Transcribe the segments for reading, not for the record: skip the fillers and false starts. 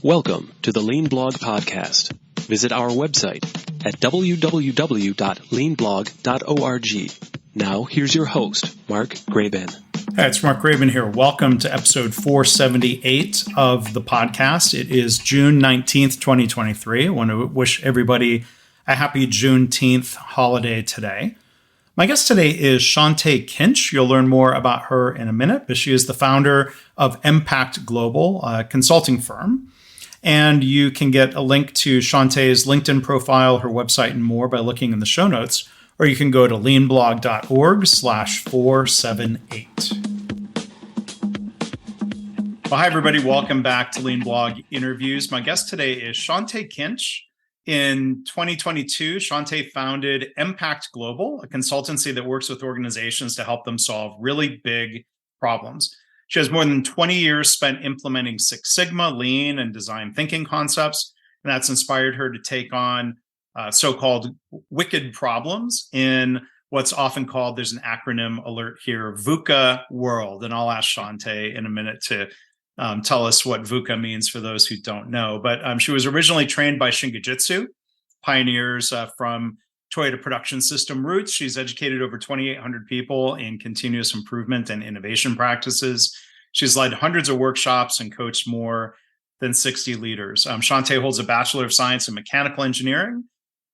Welcome to the Lean Blog Podcast. Visit our website at www.leanblog.org. Now, here's your host, Mark Graban. Hi, it's Mark Graban here. Welcome to episode 478 of the podcast. It is June 19th, 2023. I want to wish everybody a happy Juneteenth holiday today. My guest today is Shaunté Kinch. You'll learn more about her in a minute, but she is the founder of Impact Global, a consulting firm. And you can get a link to Shaunté's LinkedIn profile, her website, and more by looking in the show notes, or you can go to leanblog.org/478. Well, hi, everybody. Welcome back to Lean Blog Interviews. My guest today is Shaunté Kinch. In 2022, Shaunté founded Impact Global, a consultancy that works with organizations to help them solve really big problems. She has more than 20 years spent implementing Six Sigma, Lean, and design thinking concepts, and that's inspired her to take on so-called wicked problems in what's often called, there's an acronym alert here, VUCA world. And I'll ask Shaunté in a minute to tell us what VUCA means for those who don't know. But she was originally trained by Shingujitsu, pioneers from Toyota Production System roots. She's educated over 2,800 people in continuous improvement and innovation practices. She's led hundreds of workshops and coached more than 60 leaders. Shaunté holds a Bachelor of Science in Mechanical Engineering,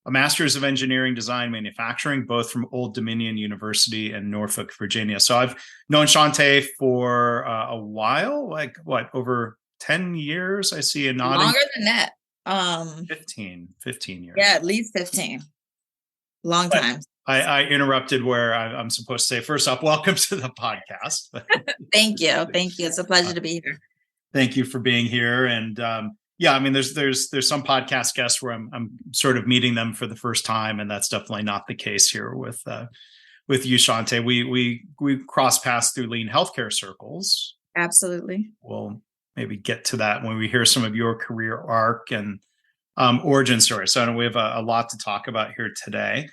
a Master's of Engineering Design Manufacturing, both from Old Dominion University in Norfolk, Virginia. So I've known Shaunté for a while, over 10 years, I see a nodding. Longer than that. 15 years. Yeah, at least 15. Long time. I interrupted where I'm supposed to say, first off, welcome to the podcast. Thank you. It's a pleasure to be here. Thank you for being here. And there's some podcast guests where I'm sort of meeting them for the first time, and that's definitely not the case here with you, Shaunté. We cross paths through lean healthcare circles. Absolutely. We'll maybe get to that when we hear some of your career arc and origin story. So I know we have a lot to talk about here today.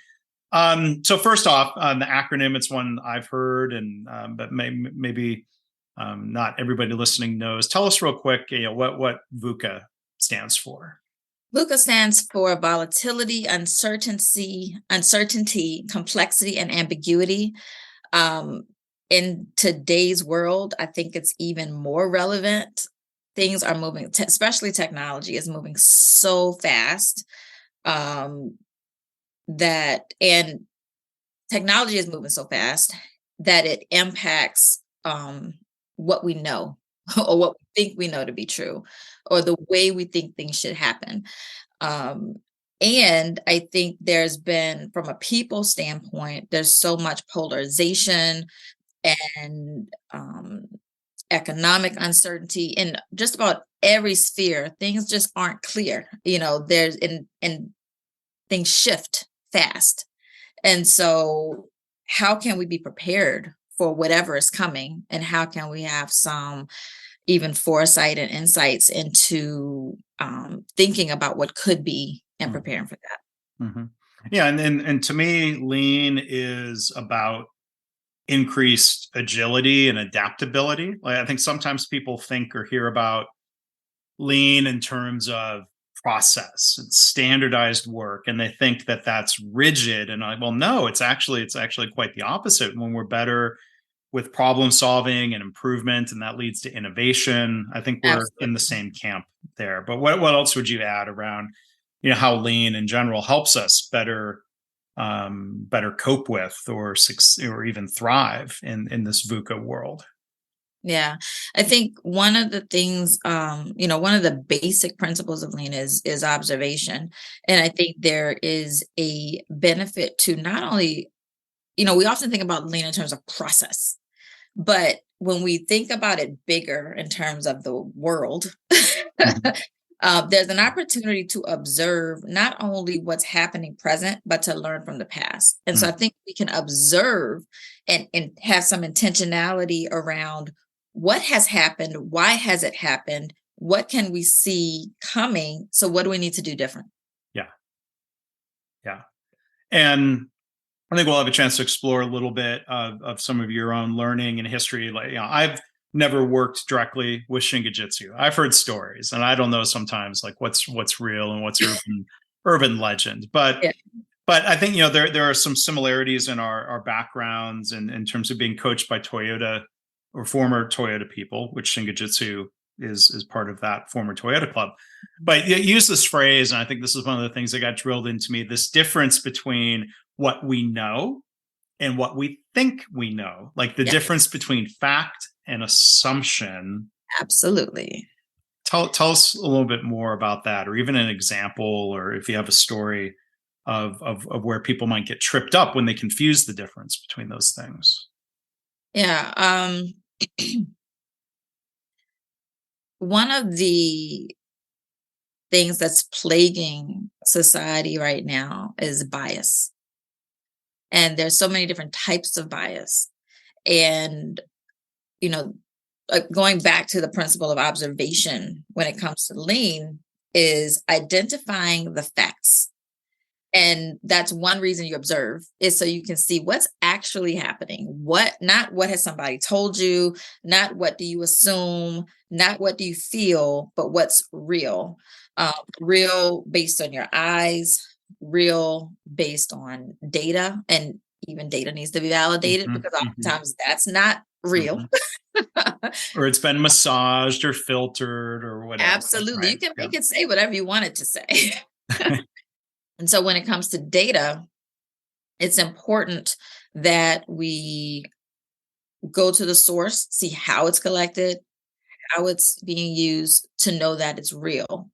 So first off, the acronym, it's one I've heard, and but maybe not everybody listening knows. Tell us real quick, what VUCA stands for. VUCA stands for volatility, uncertainty, complexity, and ambiguity. In today's world, I think it's even more relevant. Things are moving, especially technology is moving so fast and technology is moving so fast that it impacts what we know or what we think we know to be true or the way we think things should happen. And I think there's been, from a people standpoint, there's so much polarization and economic uncertainty in just about every sphere. Things just aren't clear. There's and things shift fast. And so how can we be prepared for whatever is coming? And how can we have some even foresight and insights into thinking about what could be and preparing for that? Mm-hmm. Yeah. And to me, lean is about increased agility and adaptability. Like, I think sometimes people think or hear about lean in terms of process and standardized work, and they think that that's rigid. And no, it's actually quite the opposite. When we're better with problem solving and improvement, and that leads to innovation, I think we're Absolutely. In the same camp there. But what else would you add around, how lean in general helps us better cope with or even thrive in this VUCA world? Yeah, I think one of the things, one of the basic principles of lean is observation. And I think there is a benefit to not only, we often think about lean in terms of process, but when we think about it bigger in terms of the world, there's an opportunity to observe not only what's happening present, but to learn from the past. And so I think we can observe and have some intentionality around what has happened, why has it happened, what can we see coming, so what do we need to do different? Yeah. And I think we'll have a chance to explore a little bit of some of your own learning and history. I've never worked directly with Shingujitsu. I've heard stories, and I don't know sometimes like what's real and what's urban legend. But Yeah. I think there are some similarities in our backgrounds and in terms of being coached by Toyota or former Toyota people, which Shingujitsu is part of that former Toyota club. But you use this phrase, and I think this is one of the things that got drilled into me: this difference between what we know and what we think we know, like the difference between fact and assumption. Absolutely. Tell us a little bit more about that, or even an example, or if you have a story of where people might get tripped up when they confuse the difference between those things. Yeah. One of the things that's plaguing society right now is bias. And there's so many different types of bias. And, going back to the principle of observation when it comes to lean is identifying the facts. And that's one reason you observe, is so you can see what's actually happening. Not what has somebody told you, not what do you assume, not what do you feel, but what's real. Real based on your eyes, real based on data, and even data needs to be validated because oftentimes that's not real. Or it's been massaged or filtered or whatever. Absolutely. Right? You can make it say whatever you want it to say. And so when it comes to data, it's important that we go to the source, see how it's collected, how it's being used, to know that it's real.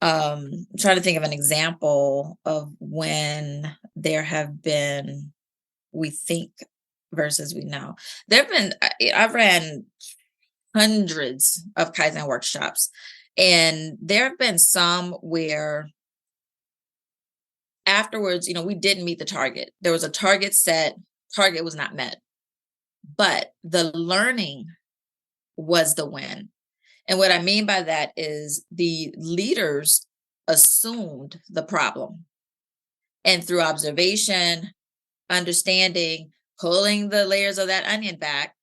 I'm trying to think of an example of when there have been we think versus we know. I've ran hundreds of Kaizen workshops, and there have been some where afterwards, we didn't meet the target. There was a target set, target was not met, but the learning was the win. And what I mean by that is the leaders assumed the problem. And through observation, understanding, pulling the layers of that onion back,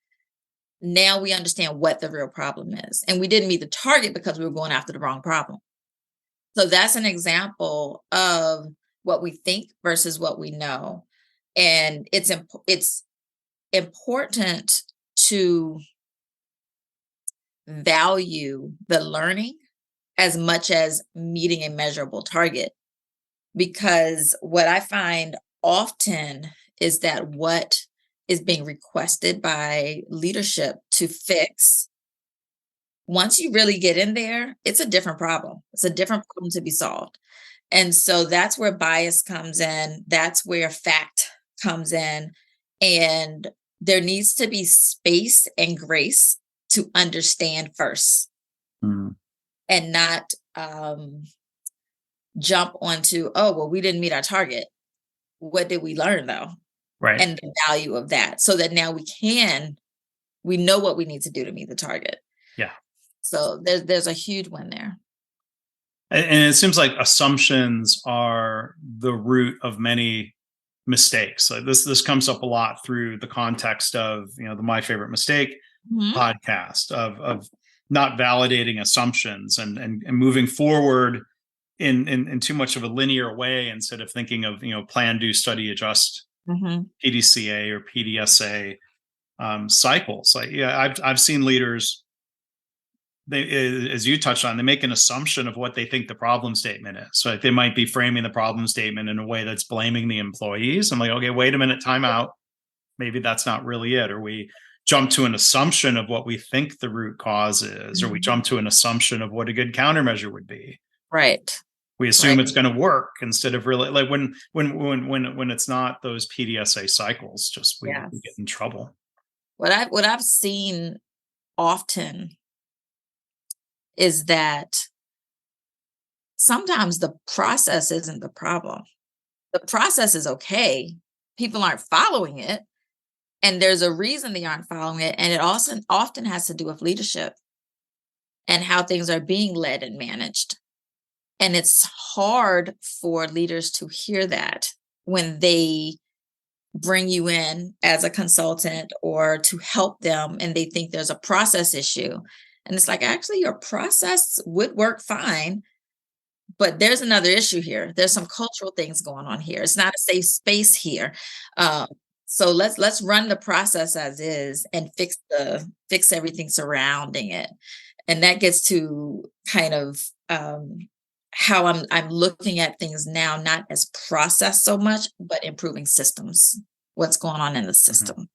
now we understand what the real problem is. And we didn't meet the target because we were going after the wrong problem. So that's an example of what we think versus what we know. And it's important to value the learning as much as meeting a measurable target. Because what I find often is that what is being requested by leadership to fix, once you really get in there, it's a different problem. It's a different problem to be solved. And so that's where bias comes in. That's where fact comes in. And there needs to be space and grace to understand first, and not jump onto, oh, well, we didn't meet our target. What did we learn though? Right. And the value of that, so that now we know what we need to do to meet the target. Yeah. So there's a huge win there. And it seems like assumptions are the root of many mistakes. Like this comes up a lot through the context of, the My Favorite Mistake podcast of not validating assumptions and moving forward in too much of a linear way, instead of thinking of, plan, do, study, adjust, PDCA or PDSA cycles. Like, I've seen leaders, as you touched on, they make an assumption of what they think the problem statement is. So they might be framing the problem statement in a way that's blaming the employees. I'm like, okay, wait a minute, time out. Maybe that's not really it. Or we jump to an assumption of what we think the root cause is, or we jump to an assumption of what a good countermeasure would be. Right. We assume it's going to work instead of really, like when it's not those PDSA cycles, just we get in trouble. What I've seen often is that sometimes the process isn't the problem. The process is okay. People aren't following it. And there's a reason they aren't following it. And it also often has to do with leadership and how things are being led and managed. And it's hard for leaders to hear that when they bring you in as a consultant or to help them, and they think there's a process issue. And it's like, actually, your process would work fine, but there's another issue here. There's some cultural things going on here. It's not a safe space here. Um, so let's run the process as is and fix everything surrounding it. And that gets to kind of how I'm looking at things now, not as process so much, but improving systems. What's going on in the system?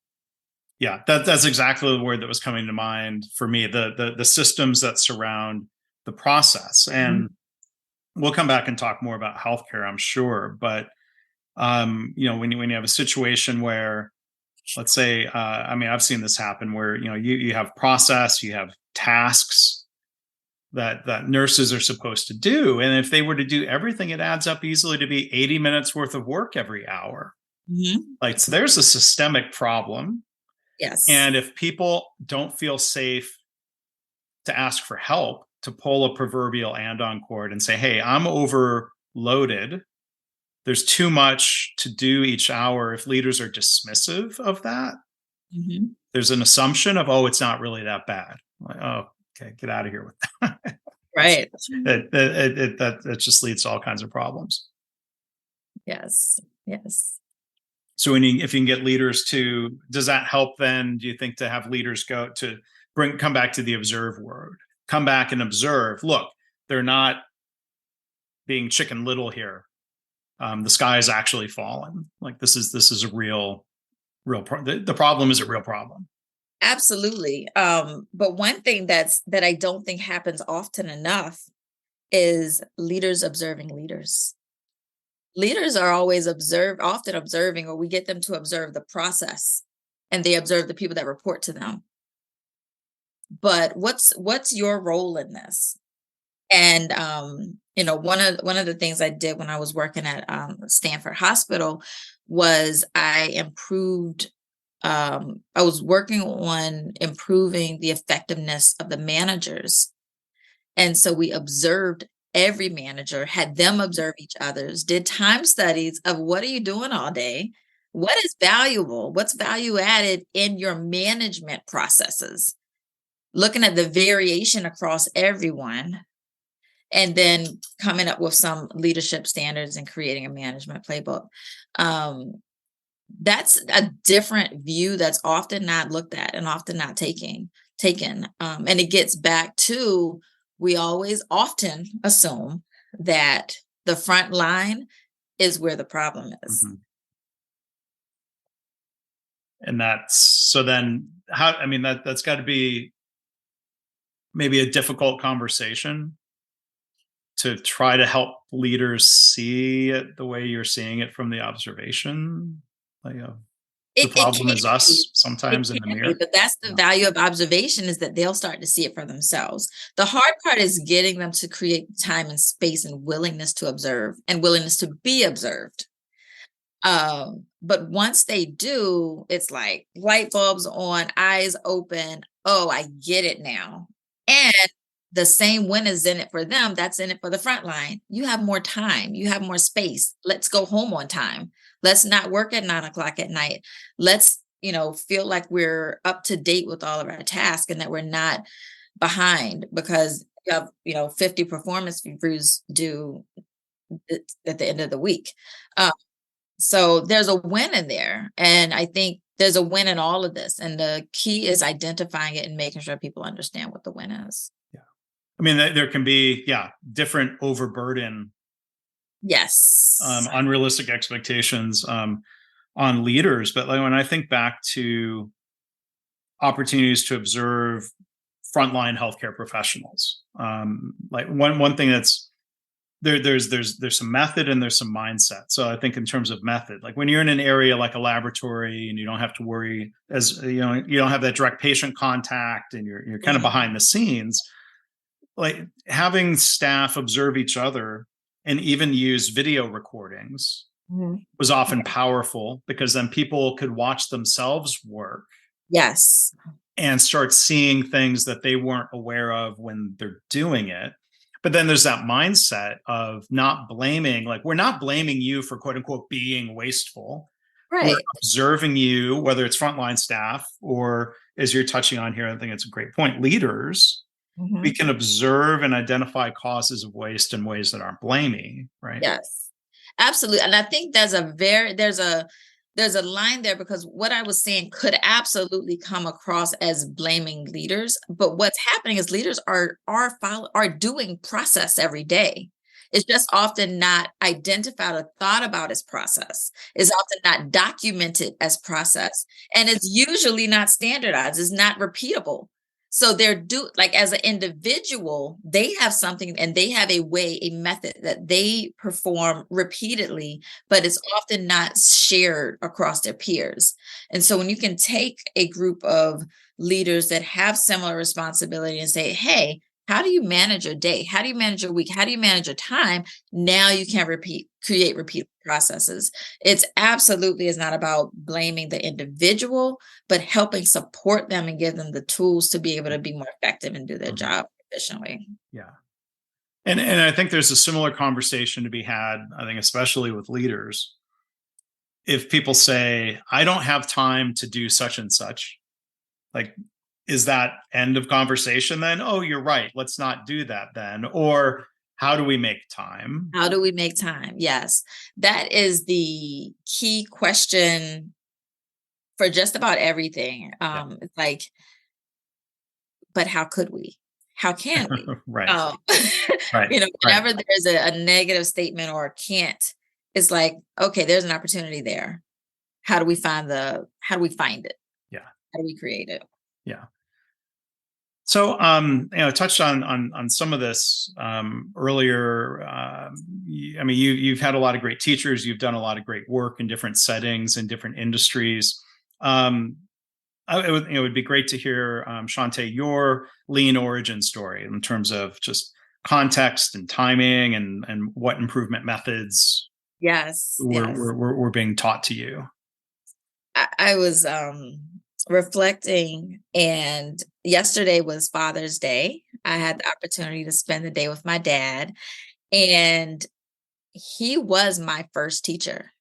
Yeah, that's exactly the word that was coming to mind for me. The systems that surround the process, and we'll come back and talk more about healthcare, I'm sure. But when you have a situation where, let's say, I've seen this happen where you have process, you have tasks that nurses are supposed to do, and if they were to do everything, it adds up easily to be 80 minutes worth of work every hour. Like, so there's a systemic problem. Yes. And if people don't feel safe to ask for help, to pull a proverbial andon cord and say, hey, I'm overloaded, there's too much to do each hour. If leaders are dismissive of that, there's an assumption of, oh, it's not really that bad. Like, oh, okay, get out of here with that. Right. That just leads to all kinds of problems. Yes. So if you can get leaders to, does that help then, do you think, to have leaders come back to the observe word, come back and observe, look, they're not being Chicken Little here. The sky is actually falling. Like, this is a real the problem is a real problem. Absolutely. But one thing that I don't think happens often enough is leaders observing leaders. Leaders are always often observing, or we get them to observe the process, and they observe the people that report to them. But what's your role in this? And one of the things I did when I was working at Stanford Hospital was I was working on improving the effectiveness of the managers. And so we observed every manager, had them observe each other's, did time studies of what are you doing all day? What is valuable? What's value added in your management processes? Looking at the variation across everyone, and then coming up with some leadership standards and creating a management playbook. That's a different view that's often not looked at and often not taken. And it gets back to, we always often assume that the front line is where the problem is. And that's got to be maybe a difficult conversation to try to help leaders see it the way you're seeing it from the observation. The problem is us sometimes in the mirror. But that's the value of observation, is that they'll start to see it for themselves. The hard part is getting them to create time and space and willingness to observe and willingness to be observed. But once they do, it's like light bulbs on, eyes open. Oh, I get it now. And the same win is in it for them, that's in it for the front line. You have more time. You have more space. Let's go home on time. Let's not work at 9:00 at night. Let's, feel like we're up to date with all of our tasks and that we're not behind, because you have, 50 performance reviews due at the end of the week. So there's a win in there. And I think there's a win in all of this. And the key is identifying it and making sure people understand what the win is. Yeah. There can be, different overburden. Yes. Unrealistic expectations on leaders. But when I think back to opportunities to observe frontline healthcare professionals, one ththing that's there's some method and there's some mindset. So I think in terms of method, like when you're in an area like a laboratory and you don't have to worry, as you don't have that direct patient contact and you're kind of behind the scenes, like having staff observe each other and even use video recordings was often powerful, because then people could watch themselves work. Yes. And start seeing things that they weren't aware of when they're doing it. But then there's that mindset of not blaming, like, we're not blaming you for quote unquote being wasteful. we're Right. observing you, whether it's frontline staff or, as you're touching on here, I think it's a great point, leaders. We Mhm. can observe and identify causes of waste in ways that aren't blaming, right? Yes. Absolutely. And I think there's a line there, because what I was saying could absolutely come across as blaming leaders, but what's happening is leaders are doing process every day. It's just often not identified or thought about as process. It's often not documented as process, and it's usually not standardized. It's not repeatable. So like, as an individual, they have something and they have a way, a method that they perform repeatedly, but it's often not shared across their peers. And so when you can take a group of leaders that have similar responsibility and say, hey, how do you manage your day? How do you manage your week? How do you manage your time? Now you can create repeat processes. It's absolutely is not about blaming the individual, but helping support them and give them the tools to be able to be more effective and do their job efficiently. Yeah. And I think there's a similar conversation to be had, I think, especially with leaders. If people say, I don't have time to do such and such, like, is that end of conversation then? Oh, you're right. Let's not do that then. Or how do we make time? How do we make time? Yes, that is the key question for just about everything. Yeah. It's like, but how could we? How can we? Right. Um, Right. Right. whenever there's a negative statement or a can't, it's like, okay, there's an opportunity there. How do we find it? Yeah. How do we create it? Yeah. So, touched on some of this earlier. I mean, you've had a lot of great teachers. You've done a lot of great work in different settings and different industries. It would be great to hear, Shaunté, your lean origin story in terms of just context and timing and what improvement methods Yes, were yes. were being taught to you. I was reflecting, and yesterday was Father's Day. I had the opportunity to spend the day with my dad, and he was my first teacher.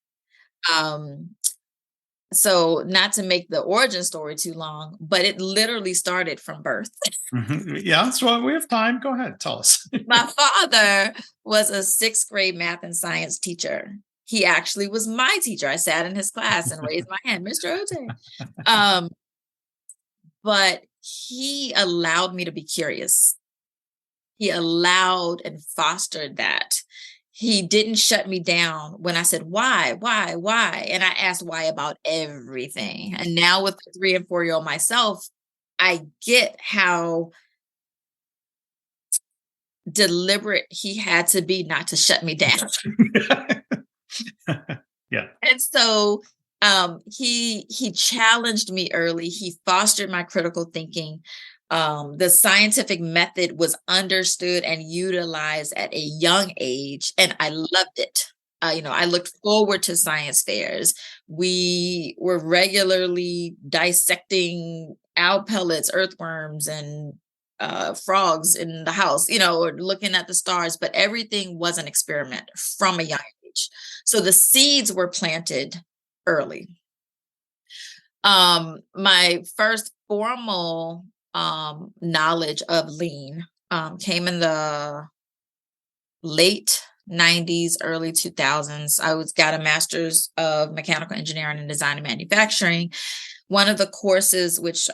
Um, so not to make the origin story too long, but it literally started from birth. Yeah, so we have time. Go ahead, tell us. My father was a sixth grade math and science teacher. He actually was my teacher. I sat in his class and raised my hand, Mr. Ote. Um, but he allowed me to be curious. He allowed and fostered that. He didn't shut me down when I said, why? And I asked why about everything. And now with the 3 and 4-year-old myself, I get how deliberate he had to be not to shut me down. Yeah. And so he challenged me early. He fostered my critical thinking. The scientific method was understood and utilized at a young age, and I loved it. I looked forward to science fairs. We were regularly dissecting owl pellets, earthworms, and frogs in the house, or looking at the stars, but everything was an experiment from a young age. So the seeds were planted early. My first formal knowledge of lean came in the late 90s, early 2000s. Got a master's of mechanical engineering and design and manufacturing. One of the courses, which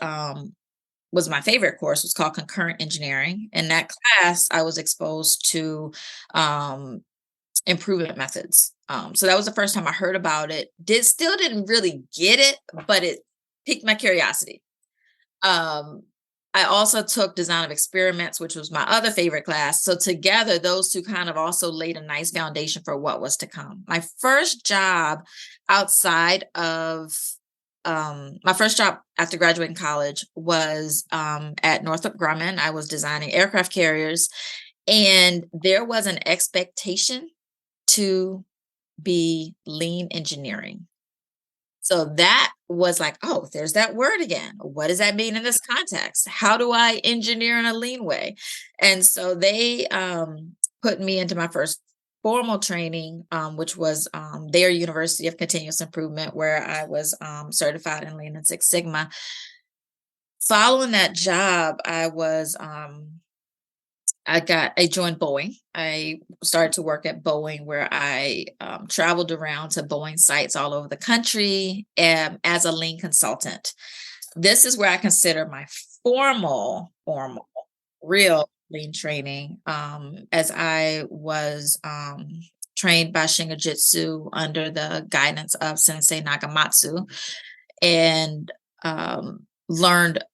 was my favorite course, was called concurrent engineering. In that class, I was exposed to improvement methods. So that was the first time I heard about it. Still didn't really get it, but it piqued my curiosity. I also took design of experiments, which was my other favorite class. So together, those two kind of also laid a nice foundation for what was to come. My first job outside of my first job after graduating college was at Northrop Grumman. I was designing aircraft carriers, and there was an expectation to be lean engineering. So that was like, oh, there's that word again. What does that mean in this context? How do I engineer in a lean way? And so they put me into my first formal training, which was their University of Continuous Improvement, where I was certified in Lean and Six Sigma. Following that job, I joined Boeing. I started to work at Boeing, where I traveled around to Boeing sites all over the country as a Lean consultant. This is where I consider my formal, real Lean training, as I was trained by Shingujitsu under the guidance of Sensei Nagamatsu, and learned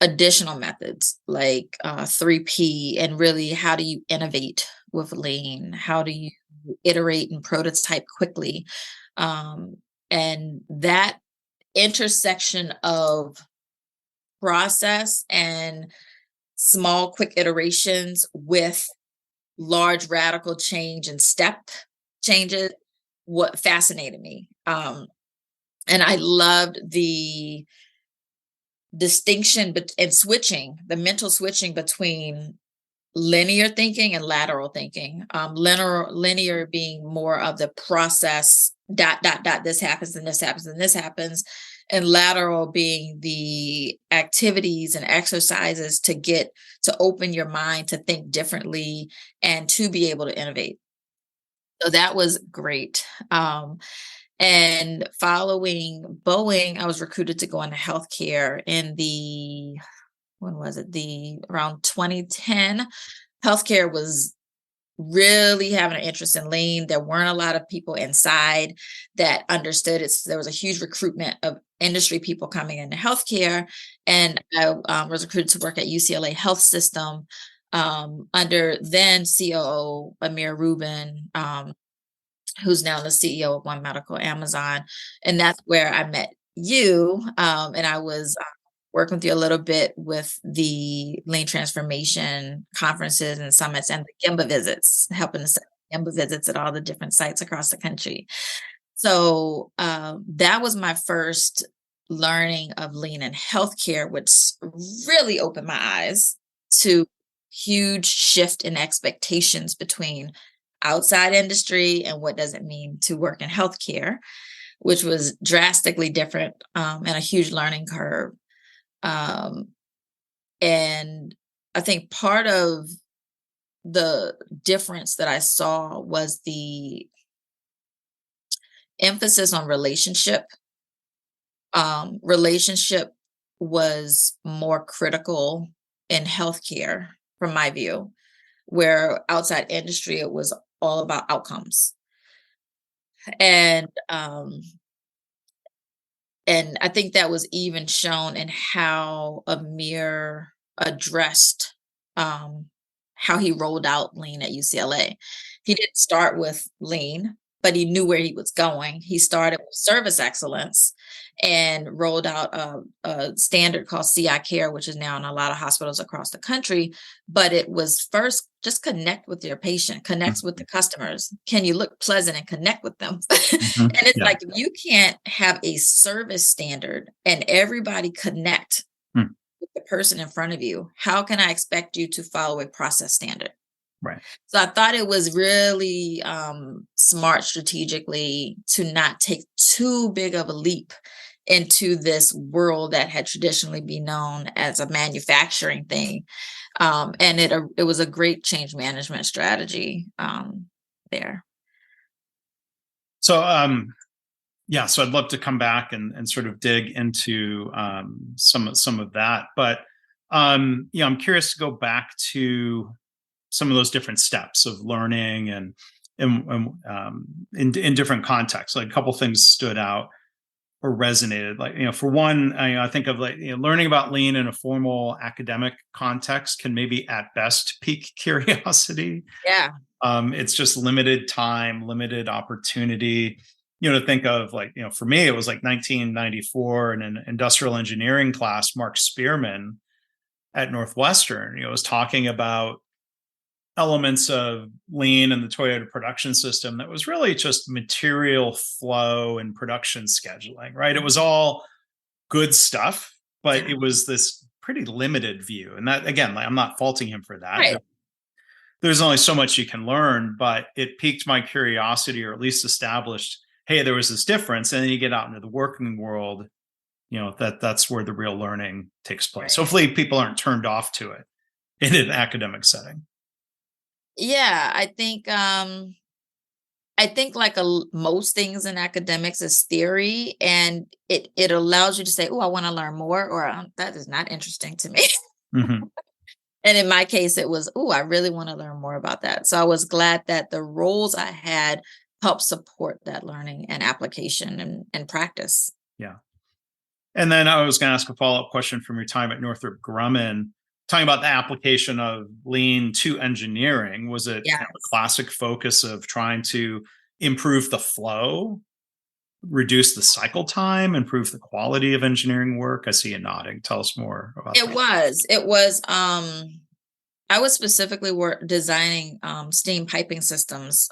additional methods like 3P, and really how do you innovate with Lean? How do you iterate and prototype quickly? And that intersection of process and small, quick iterations with large radical change and step changes, what fascinated me. And I loved the distinction and switching, the mental switching between linear thinking and lateral thinking. Linear being more of the process, ... this happens and this happens and this happens. And lateral being the activities and exercises to open your mind to think differently and to be able to innovate. So that was great. And following Boeing, I was recruited to go into healthcare in around 2010. Healthcare was really having an interest in Lean. There weren't a lot of people inside that understood it. So there was a huge recruitment of industry people coming into healthcare. And I was recruited to work at UCLA Health System under then COO Amir Rubin, who's now the CEO of One Medical Amazon. And that's where I met you. And I was working with you a little bit with the Lean Transformation conferences and summits and the Gemba visits, helping to set Gemba visits at all the different sites across the country. So that was my first learning of Lean in healthcare, which really opened my eyes to huge shift in expectations between outside industry and what does it mean to work in healthcare, which was drastically different and a huge learning curve. And I think part of the difference that I saw was the emphasis on relationship. Relationship was more critical in healthcare, from my view, where outside industry, it was all about outcomes. And I think that was even shown in how Amir addressed how he rolled out Lean at UCLA. He didn't start with Lean, but he knew where he was going. He started with service excellence and rolled out a standard called CI Care, which is now in a lot of hospitals across the country. But it was first, just connect with your patient, connect with the customers. Can you look pleasant and connect with them? And it's like, if you can't have a service standard and everybody connect with the person in front of you, how can I expect you to follow a process standard? Right. So I thought it was really smart strategically to not take too big of a leap into this world that had traditionally been known as a manufacturing thing. And it was a great change management strategy there. So, so I'd love to come back and sort of dig into some of that. But, I'm curious to go back to some of those different steps of learning and in different contexts. Like a couple things stood out or resonated. Like, for one, I think of learning about Lean in a formal academic context can maybe at best pique curiosity. Yeah. It's just limited time, limited opportunity. To think of for me, it was like 1994 in an industrial engineering class, Mark Spearman at Northwestern, was talking about elements of Lean and the Toyota production system that was really just material flow and production scheduling, right? It was all good stuff, but it was this pretty limited view. And that, again, I'm not faulting him for that. Right. there's only so much you can learn, but it piqued my curiosity, or at least established, hey, there was this difference. And then you get out into the working world, that's where the real learning takes place. Right. Hopefully people aren't turned off to it in an academic setting. Yeah, I think like most things in academics is theory, and it allows you to say, oh, I want to learn more, or that is not interesting to me. Mm-hmm. And in my case, it was, oh, I really want to learn more about that. So I was glad that the roles I had helped support that learning and application and practice. Yeah. And then I was going to ask a follow-up question from your time at Northrop Grumman, talking about the application of lean to engineering. Was it Yeah. kind of a classic focus of trying to improve the flow, reduce the cycle time, improve the quality of engineering work? I see you nodding. Tell us more about that. It was, I was specifically designing steam piping systems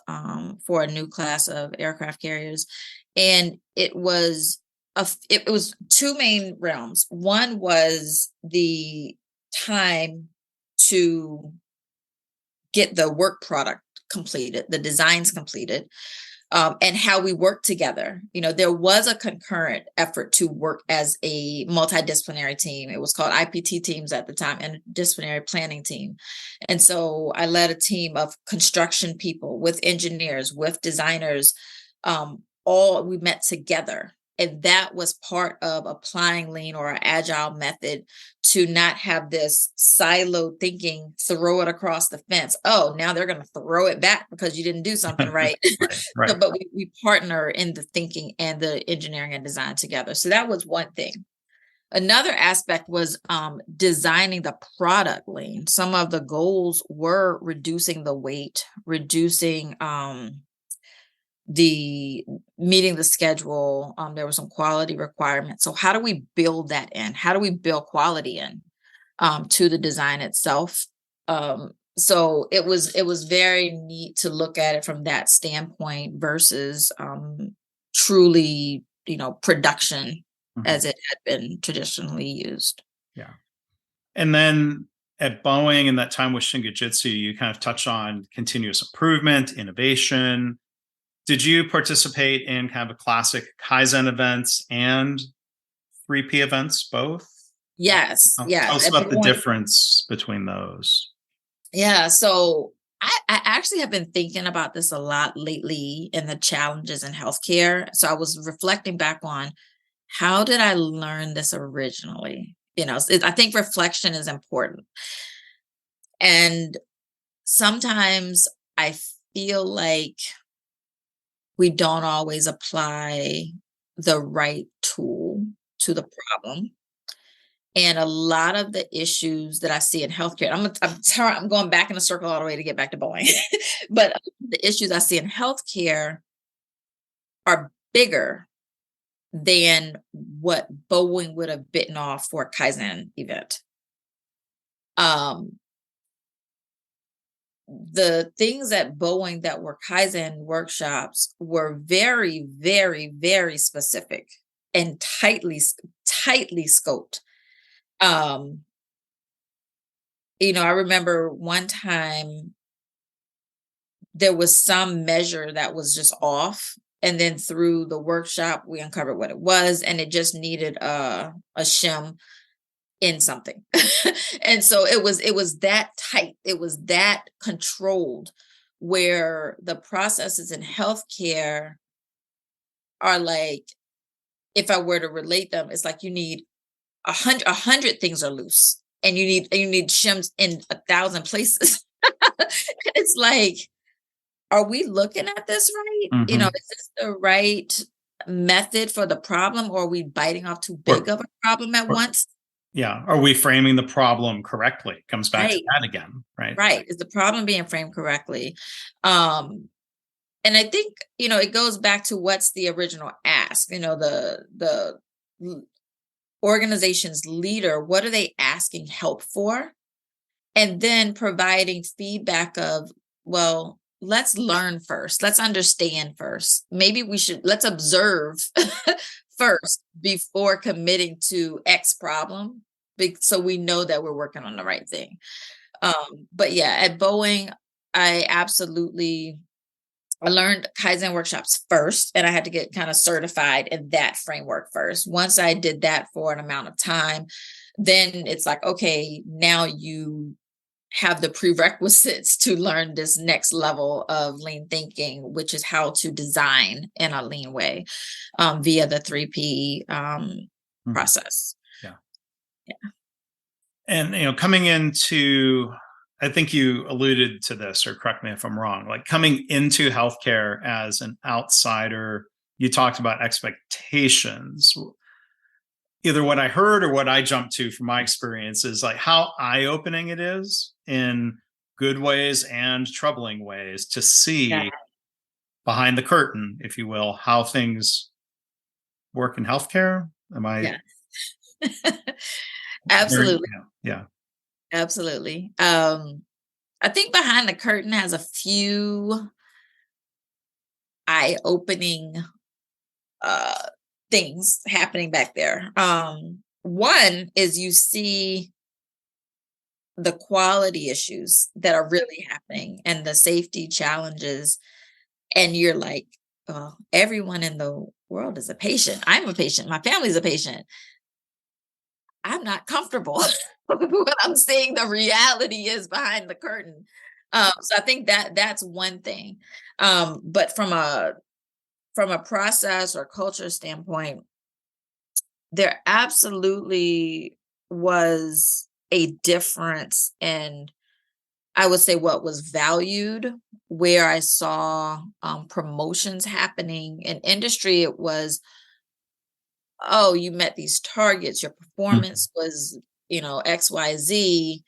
for a new class of aircraft carriers. And it was it was two main realms. One was the time to get the work product completed, the designs completed, and how we work together. There was a concurrent effort to work as a multidisciplinary team. It was called IPT teams at the time, and disciplinary planning team. And so I led a team of construction people with engineers, with designers. All we met together. And that was part of applying lean or an agile method to not have this siloed thinking, throw it across the fence. Oh, now they're going to throw it back because you didn't do something right. Right. So, but we partner in the thinking and the engineering and design together. So that was one thing. Another aspect was designing the product lean. Some of the goals were reducing the weight, reducing the meeting the schedule. There were some quality requirements. So how do we build that in? How do we build quality in to the design itself? So it was very neat to look at it from that standpoint versus truly, production as it had been traditionally used. Yeah. And then at Boeing, in that time with Shingujitsu, you kind of touch on continuous improvement, innovation. Did you participate in kind of a classic Kaizen events and 3P events, both? Yes. Yeah. Tell us about the difference between those. Yeah. So I actually have been thinking about this a lot lately in the challenges in healthcare. So I was reflecting back on, how did I learn this originally? I think reflection is important. And sometimes I feel like we don't always apply the right tool to the problem. And a lot of the issues that I see in healthcare, I'm going back in a circle all the way to get back to Boeing, but the issues I see in healthcare are bigger than what Boeing would have bitten off for a Kaizen event. The things at Boeing that were Kaizen workshops were very, very, very specific and tightly scoped. I remember one time there was some measure that was just off. And then through the workshop, we uncovered what it was, and it just needed a shim in something. And so it was that tight. It was that controlled, where the processes in healthcare are like, if I were to relate them, it's like you need 100 things are loose, and you need shims in 1,000 places. It's like, are we looking at this right? Mm-hmm. Is this the right method for the problem, or are we biting off too big of a problem at once? Yeah. Are we framing the problem correctly? Comes back to that again, right? Right. Is the problem being framed correctly? And I think, it goes back to what's the original ask. The organization's leader, what are they asking help for? And then providing feedback of, well, let's learn first. Let's understand first. Maybe let's observe first before committing to X problem, so we know that we're working on the right thing. But yeah, at Boeing, I learned Kaizen workshops first, and I had to get kind of certified in that framework first. Once I did that for an amount of time, then it's like, okay, now you have the prerequisites to learn this next level of lean thinking, which is how to design in a lean way, via the 3P process. Yeah. Yeah. And, coming into, I think you alluded to this, or correct me if I'm wrong, like coming into healthcare as an outsider, you talked about expectations. Either what I heard or what I jumped to from my experience is like how eye-opening it is in good ways and troubling ways to see Yeah. behind the curtain, if you will, how things work in healthcare. Am I? Yeah. Absolutely. Yeah. Absolutely. I think behind the curtain has a few eye-opening things happening back there. One is you see the quality issues that are really happening and the safety challenges, and you're like, oh, everyone in the world is a patient. I'm a patient. My family's a patient. I'm not comfortable with what I'm seeing the reality is behind the curtain. So I think that that's one thing. But from a process or culture standpoint, there absolutely was a difference in, I would say, what was valued, where I saw promotions happening in industry. It was, oh, you met these targets, your performance was, XYZ,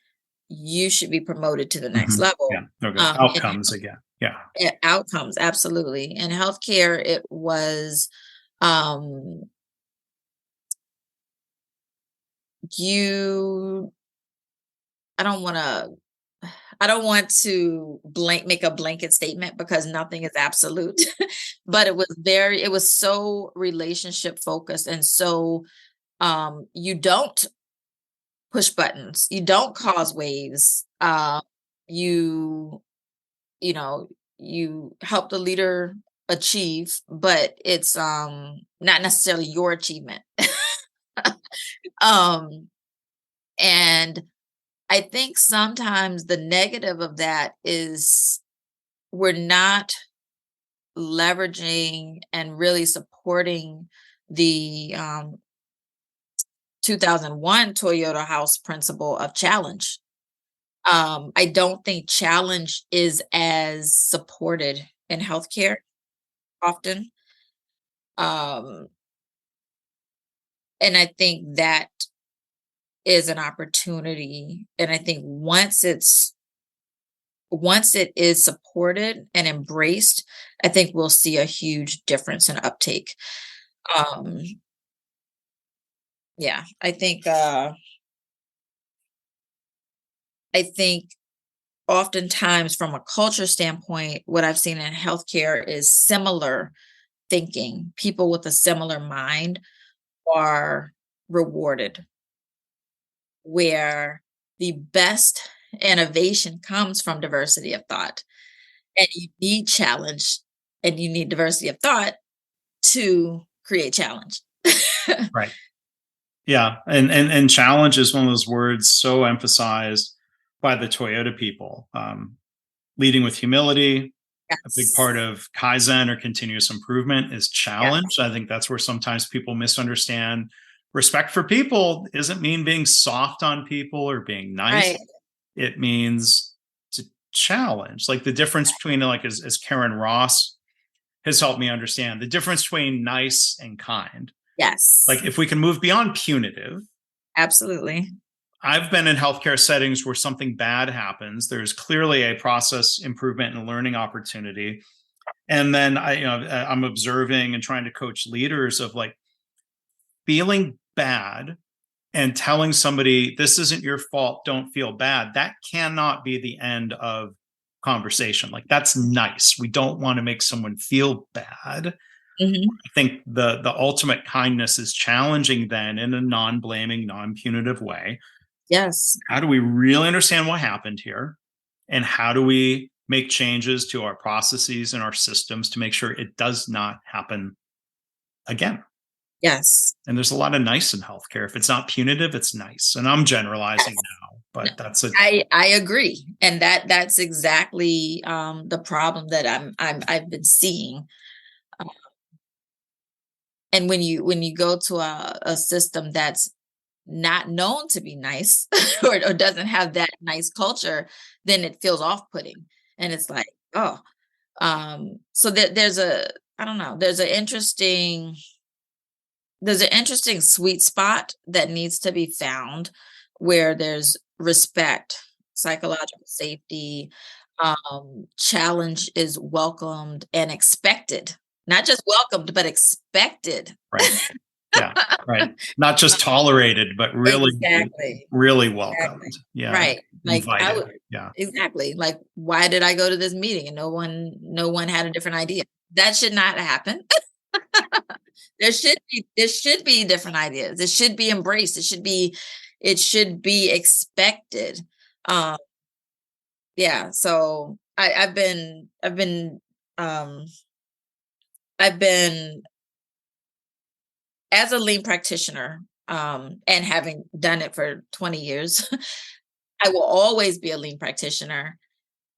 you should be promoted to the next level. Yeah. Okay. And Outcomes again. Yeah. outcomes, absolutely. In healthcare, it was, um, you, I don't want to make a blanket statement because nothing is absolute, but it was so relationship focused, and so you don't push buttons, you don't cause waves. You you know you help the leader achieve, but it's not necessarily your achievement. um and I think sometimes the negative of that is we're not leveraging and really supporting the 2001 Toyota House principle of challenge. I don't think challenge is as supported in healthcare often. Um, and I think that is an opportunity. And I think once it is supported and embraced, I think we'll see a huge difference in uptake. Um, yeah, I think oftentimes from a culture standpoint, what I've seen in healthcare is similar thinking. People with a similar mind are rewarded, where the best innovation comes from diversity of thought. And you need challenge and you need diversity of thought to create challenge. Right. Yeah. And challenge is one of those words so emphasized by the Toyota people. Leading with humility. A big Yes. part of Kaizen or continuous improvement is Yes. challenge. I think that's where sometimes people misunderstand. Respect for people doesn't mean being soft on people or being nice. Right. It means to challenge. Like the difference between, like, as Karen Ross has helped me understand, the difference between nice and kind. Yes. Like if we can move beyond punitive. Absolutely. I've been in healthcare settings where something bad happens. There's clearly a process improvement and learning opportunity. And then I'm observing and trying to coach leaders of like feeling bad and telling somebody this isn't your fault, don't feel bad. That cannot be the end of conversation. Like that's nice. We don't want to make someone feel bad. Mhm. I think the ultimate kindness is challenging then in a non-blaming, non-punitive way. Yes. How do we really understand what happened here? And how do we make changes to our processes and our systems to make sure it does not happen again. Yes. And there's a lot of nice in healthcare. If it's not punitive, it's nice. And I'm generalizing now, but that's I agree. And that's exactly the problem that I've been seeing. And when you go to a system that's not known to be nice or doesn't have that nice culture, then it feels off-putting. And it's like, oh, so there's a, I don't know, there's an interesting sweet spot that needs to be found where there's respect, psychological safety, challenge is welcomed and expected. Not just welcomed, but expected. right. Yeah, right. Not just tolerated, but really, Exactly. really welcomed. Exactly. Yeah, Right. Like I invited. would Yeah, exactly. Like, why did I go to this meeting and no one had a different idea? That should not happen. There should be different ideas. It should be embraced. It should be expected. Um, yeah. So um I've been as a lean practitioner, and having done it for 20 years, I will always be a lean practitioner.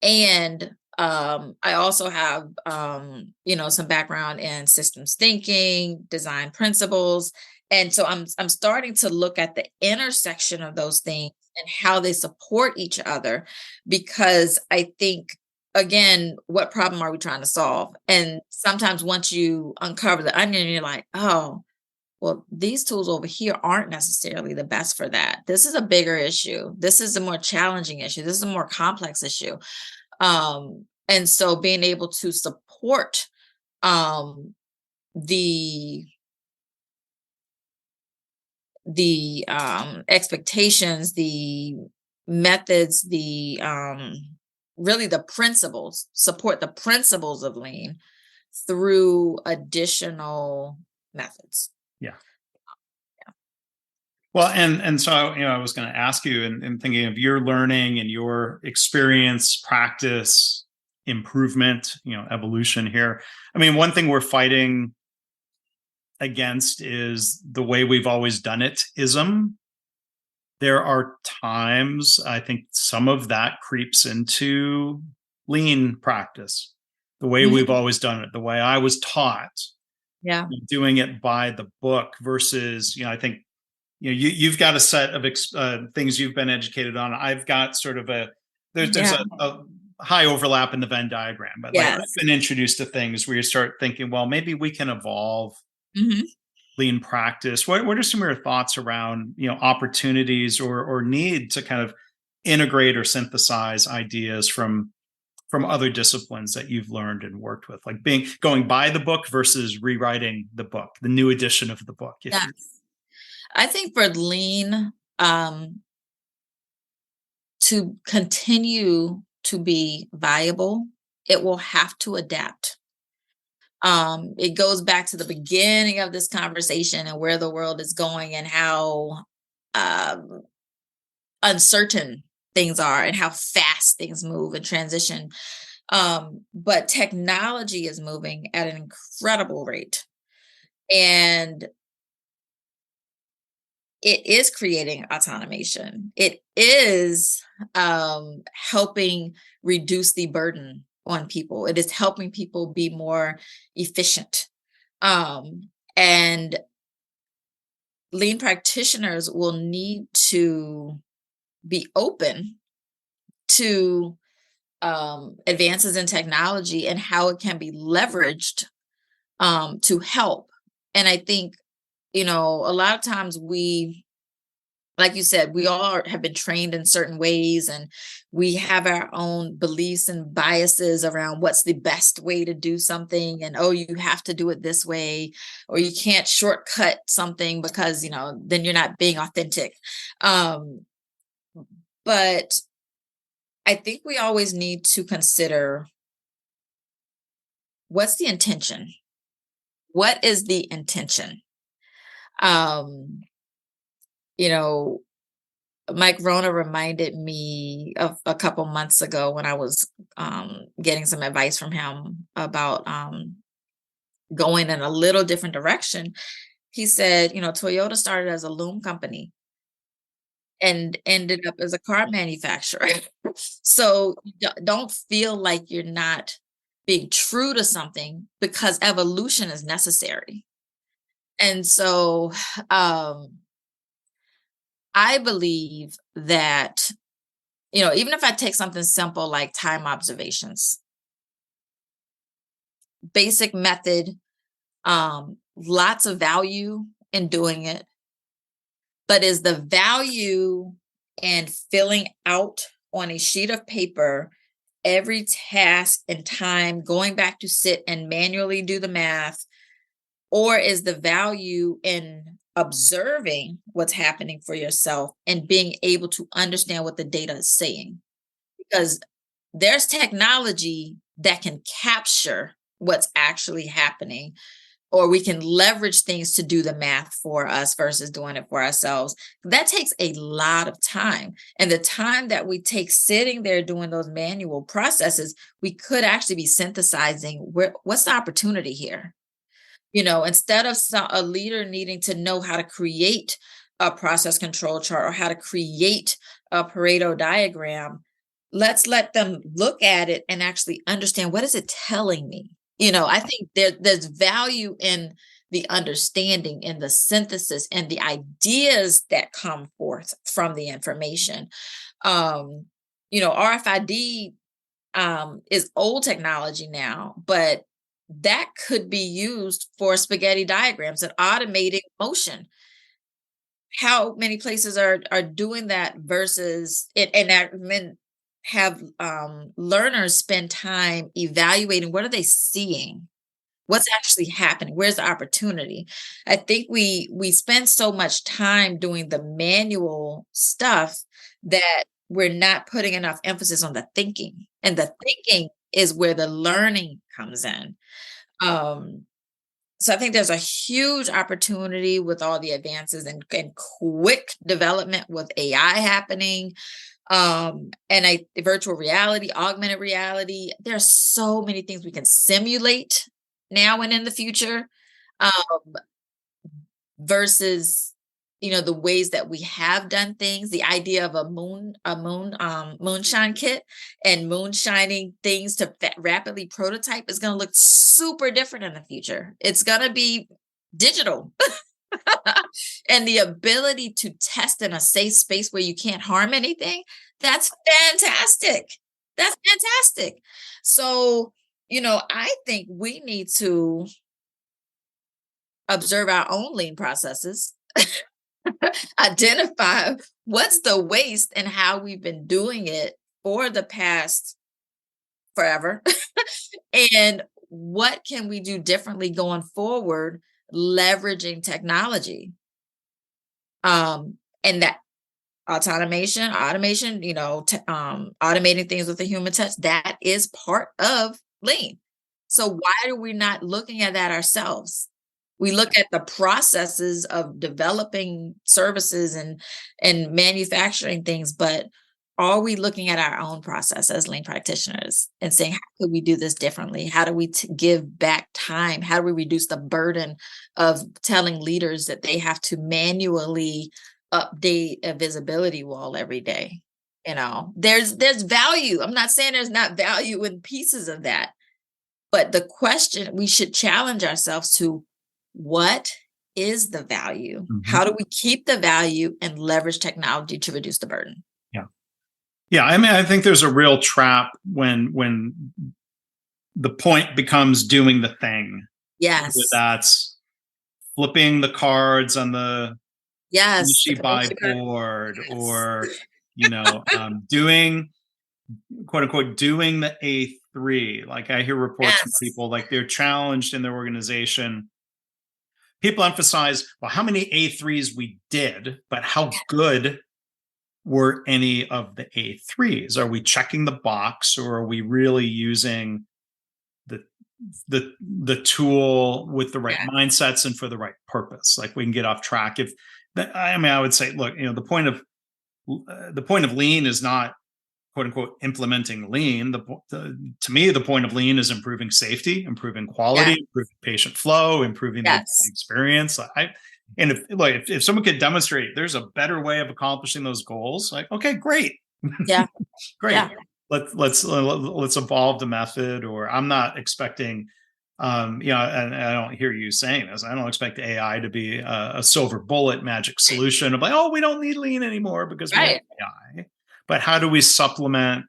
And I also have some background in systems thinking, design principles. And so I'm starting to look at the intersection of those things and how they support each other, because I think, again, what problem are we trying to solve? And sometimes once you uncover the onion, you're like, oh, well, these tools over here aren't necessarily the best for that. This is a bigger issue. This is a more challenging issue. This is a more complex issue. And so being able to support um, the expectations, the methods, the really the principles, support the principles of lean through additional methods. yeah. Well, and so I was going to ask you, and thinking of your learning and your experience, practice, improvement, evolution here. I mean, one thing we're fighting against is the way we've always done it ism. There are times I think some of that creeps into lean practice, the way we've always done it, the way I was taught, Yeah. doing it by the book versus, I think, you've got a set of things you've been educated on. I've got sort of there's Yeah. a high overlap in the Venn diagram, but like I've Yes. been introduced to things where you start thinking, well, maybe we can evolve Mhm. lean practice. What are some of your thoughts around, opportunities or need to kind of integrate or synthesize ideas from other disciplines that you've learned and worked with, like going by the book versus rewriting the book, the new edition of the book? Yes. I think for lean, to continue to be viable, it will have to adapt. It goes back to the beginning of this conversation and where the world is going and how um, uncertain things are and how fast things move and transition. But technology is moving at an incredible rate. And it is creating automation. It is helping reduce the burden on people. It is helping people be more efficient. And lean practitioners will need to be open to advances in technology and how it can be leveraged to help. And I think, a lot of times like you said, we all have been trained in certain ways, and we have our own beliefs and biases around what's the best way to do something. And, oh, you have to do it this way, or you can't shortcut something because, then you're not being authentic. But I think we always need to consider, what's the intention? What is the intention? Um, you know, Mike Rona reminded me of a couple months ago when I was getting some advice from him about going in a little different direction. He said, Toyota started as a loom company and ended up as a car manufacturer. So don't feel like you're not being true to something, because evolution is necessary. And so I believe that, even if I take something simple like time observations, basic method, lots of value in doing it, but is the value in filling out on a sheet of paper every task and time, going back to sit and manually do the math, or is the value in observing what's happening for yourself and being able to understand what the data is saying? Because there's technology that can capture what's actually happening, or we can leverage things to do the math for us versus doing it for ourselves. That takes a lot of time. And the time that we take sitting there doing those manual processes, we could actually be synthesizing what's the opportunity here? Instead of a leader needing to know how to create a process control chart or how to create a Pareto diagram, let's let them look at it and actually understand, what is it telling me? I think there's value in the understanding, in the synthesis, and the ideas that come forth from the information. RFID is old technology now, but that could be used for spaghetti diagrams and automating motion. How many places are doing that versus it, and have learners spend time evaluating what are they seeing, what's actually happening, where's the opportunity? I think we spend so much time doing the manual stuff that we're not putting enough emphasis on the thinking, and the thinking is where the learning comes in. So I think there's a huge opportunity with all the advances and quick development with AI happening. Virtual reality, augmented reality, there's so many things we can simulate now and in the future, versus the ways that we have done things. The idea of a moonshine kit and moonshining things to rapidly prototype is going to look super different in the future. It's going to be digital. And the ability to test in a safe space where you can't harm anything, that's fantastic. That's fantastic. So, I think we need to observe our own lean processes, identify what's the waste and how we've been doing it for the past forever, and what can we do differently going forward, leveraging technology. And that automation, automating things with a human touch, that is part of lean. So why are we not looking at that ourselves? We look at the processes of developing services and manufacturing things, but are we looking at our own process as lean practitioners and saying, how could we do this differently? How do we give back time? How do we reduce the burden of telling leaders that they have to manually update a visibility wall every day? There's value. I'm not saying there's not value in pieces of that, but the question, we should challenge ourselves to, what is the value? Mm-hmm. How do we keep the value and leverage technology to reduce the burden? Yeah. I mean, I think there's a real trap when the point becomes doing the thing. Yes. Whether that's flipping the cards on the buy board, yes, or doing, quote unquote, doing the A3. Like I hear reports from people, like they're challenged in their organization. People emphasize, well, how many A3s we did, but how good were any of the A3s? Are we checking the box, or are we really using the tool with the right mindsets and for the right purpose? Like we can get off track. I would say, look, the point of the point of lean is not quote unquote implementing lean. To me, the point of lean is improving safety, improving quality, improving patient flow, improving the experience. And if someone could demonstrate there's a better way of accomplishing those goals, like, okay, great. Yeah. Great. Yeah. Let's evolve the method. Or I'm not expecting, and I don't hear you saying this. I don't expect AI to be a silver bullet magic solution of like, oh, we don't need lean anymore because we have AI. But how do we supplement?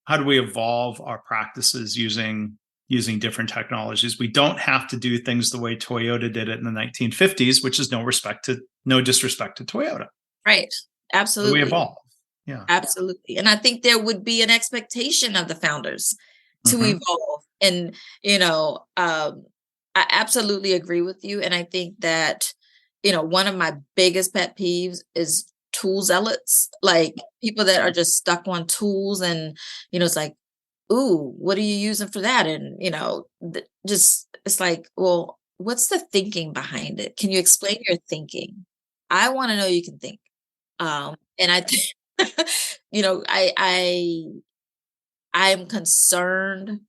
How do we evolve our practices using different technologies? We don't have to do things the way Toyota did it in the 1950s, which is no disrespect to Toyota. Right. Absolutely. We evolve. Yeah. Absolutely. And I think there would be an expectation of the founders to evolve. And, I absolutely agree with you. And I think that, one of my biggest pet peeves is tool zealots, like people that are just stuck on tools and, it's like, ooh, what are you using for that? And, it's like, well, what's the thinking behind it? Can you explain your thinking? I want to know you can think. And I think, I'm concerned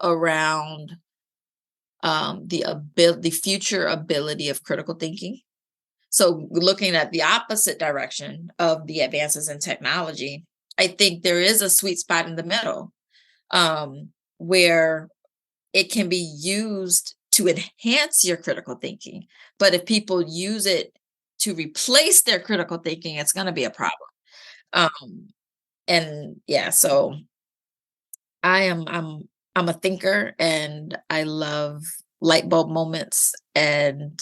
around the future ability of critical thinking. So looking at the opposite direction of the advances in technology, I think there is a sweet spot in the middle, where it can be used to enhance your critical thinking. But if people use it to replace their critical thinking, it's going to be a problem. So I'm a thinker, and I love light bulb moments and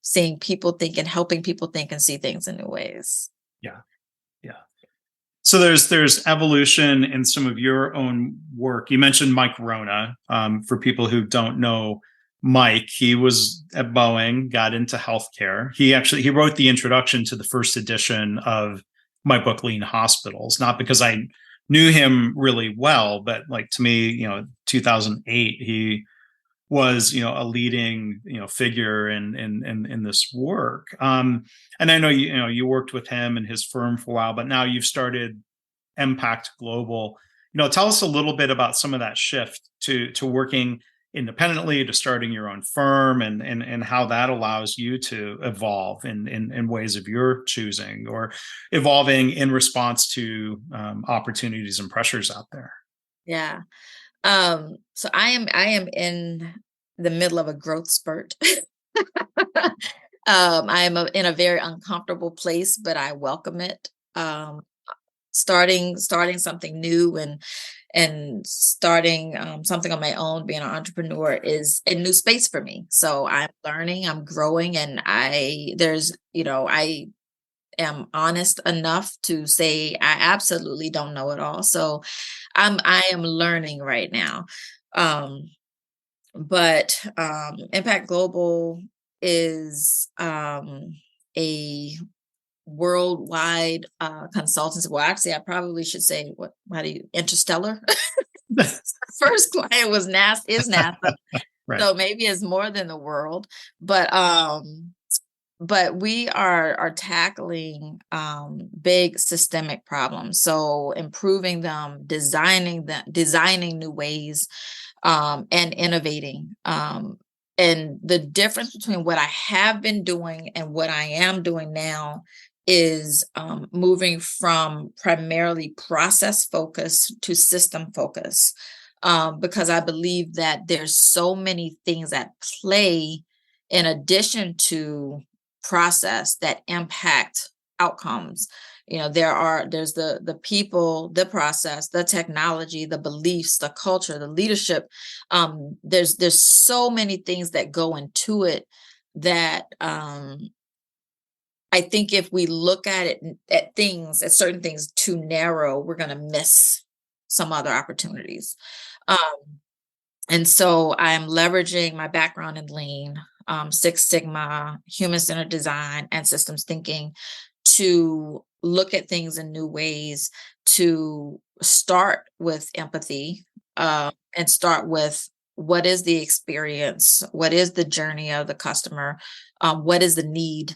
seeing people think and helping people think and see things in new ways. Yeah. So there's evolution in some of your own work. You mentioned Mike Rona. For people who don't know Mike, he was at Boeing, got into healthcare. He wrote the introduction to the first edition of my book, Lean Hospitals, not because I knew him really well, but like to me, 2008, he was, a leading, figure in this work. And I know, you worked with him and his firm for a while, but now you've started Impact Global. Tell us a little bit about some of that shift to working independently, to starting your own firm, and how that allows you to evolve in ways of your choosing, or evolving in response to opportunities and pressures out there. Yeah. So I am in the middle of a growth spurt. I am in a very uncomfortable place, but I welcome it. Starting something new and starting something on my own, being an entrepreneur, is a new space for me. So I'm learning, I'm growing, and I am honest enough to say I absolutely don't know it all. So I am learning right now. But Impact Global is a worldwide consultancy. Well, actually, I probably should say interstellar. First client was NASA. Right. So maybe it's more than the world, but we are tackling big systemic problems. So improving them, designing new ways, and innovating. And the difference between what I have been doing and what I am doing now is moving from primarily process focus to system focus, because I believe that there's so many things at play in addition to process that impact outcomes. There's the people, the process, the technology, the beliefs, the culture, the leadership. There's so many things that go into it that I think if we look at certain things too narrow, we're going to miss some other opportunities. And so I'm leveraging my background in Lean, Six Sigma, human-centered design, and systems thinking to look at things in new ways, to start with empathy, and start with what is the experience, what is the journey of the customer, what is the need,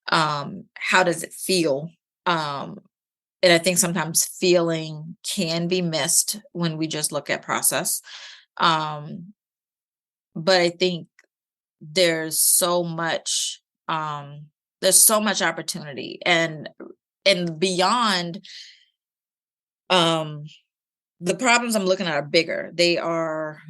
how does it feel, Um, and I think sometimes feeling can be missed when we just look at process. Um, but I think there's so much there's so much opportunity, and beyond um the problems I'm looking at are bigger. They are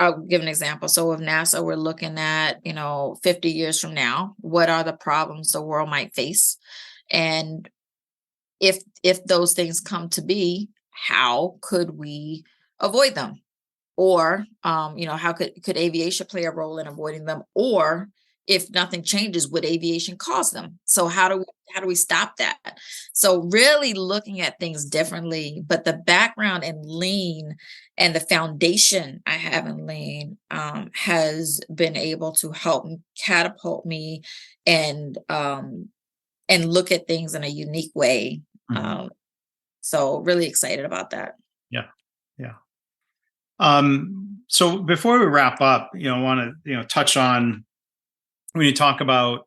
I'll give an example. So with NASA, we're looking at, 50 years from now, what are the problems the world might face? And if those things come to be, how could we avoid them? Or how could aviation play a role in avoiding them? Or if nothing changes, would aviation cause them? So how do we stop that? So really looking at things differently. But the background in lean and the foundation I have in lean has been able to help catapult me and look at things in a unique way. So really excited about that. Yeah. Yeah. So before we wrap up, I want to, touch on when you talk about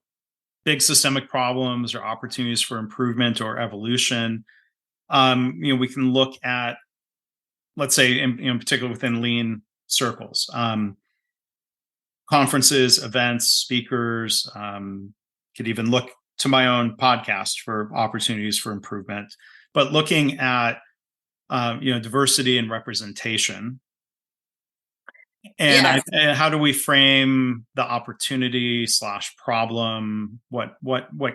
big systemic problems or opportunities for improvement or evolution. We can look at, let's say, in particular within lean circles, conferences, events, speakers. Could even look to my own podcast for opportunities for improvement. But looking at diversity and representation. And Yes. how do we frame the opportunity / problem? What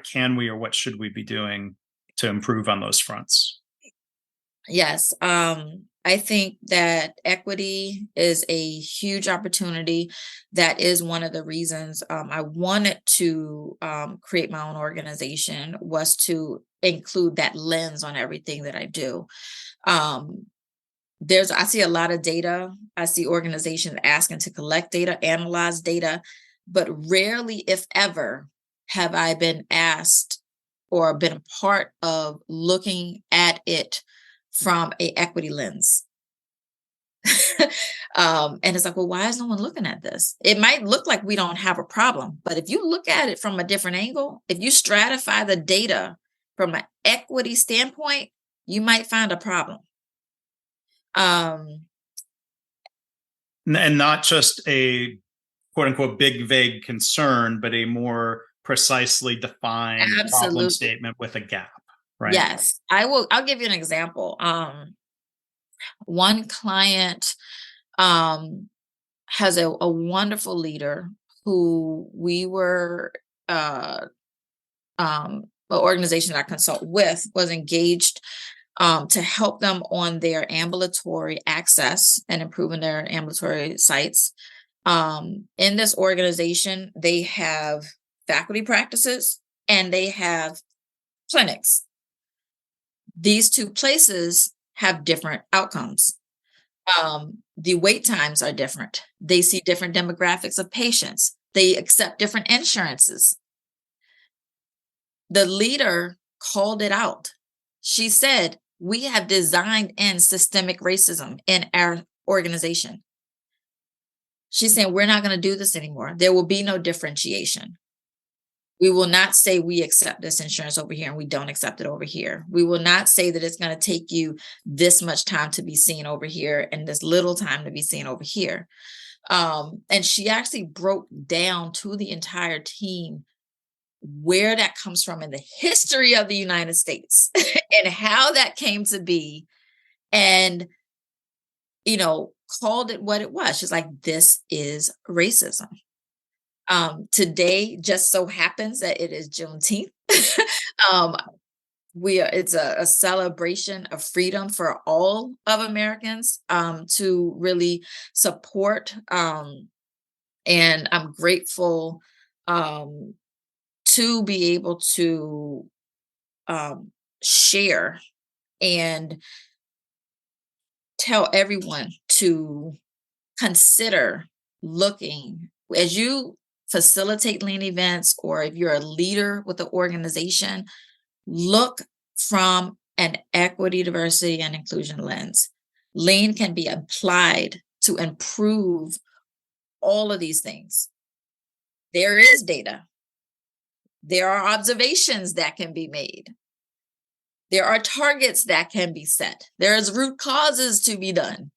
can we or what should we be doing to improve on those fronts? Yes. I think that equity is a huge opportunity. That is one of the reasons I wanted to create my own organization, was to include that lens on everything that I do. Um, I see a lot of data. I see organizations asking to collect data, analyze data, but rarely, if ever, have I been asked or been a part of looking at it from a equity lens. And it's like, well, why is no one looking at this? It might look like we don't have a problem, but if you look at it from a different angle, if you stratify the data from an equity standpoint, you might find a problem. Um, And not just a quote unquote big vague concern, but a more precisely defined problem Absolutely. statement with a gap, right? Yes, I'll give you an example. One client has a wonderful leader who we were an organization that I consult with was engaged to help them on their ambulatory access and improving their ambulatory sites. In this organization, they have faculty practices and they have clinics. These two places have different outcomes. The wait times are different. They see different demographics of patients. They accept different insurances. The leader called it out. She said, "We have designed in systemic racism in our organization." She's saying, "We're not going to do this anymore. There will be no differentiation. We will not say we accept this insurance over here and we don't accept it over here. We will not say that it's going to take you this much time to be seen over here and this little time to be seen over here." And she actually broke down to the entire team where that comes from in the history of the United States and how that came to be, and, called it what it was. She's like, "This is racism." Today just so happens that it is Juneteenth. um, it's a celebration of freedom for all of Americans, to really support. And I'm grateful to be able to share and tell everyone to consider looking as you facilitate lean events, or if you're a leader with an organization, look from an equity, diversity, and inclusion lens. Lean can be applied to improve all of these things. There is data. There are observations that can be made. There are targets that can be set. There's root causes to be done.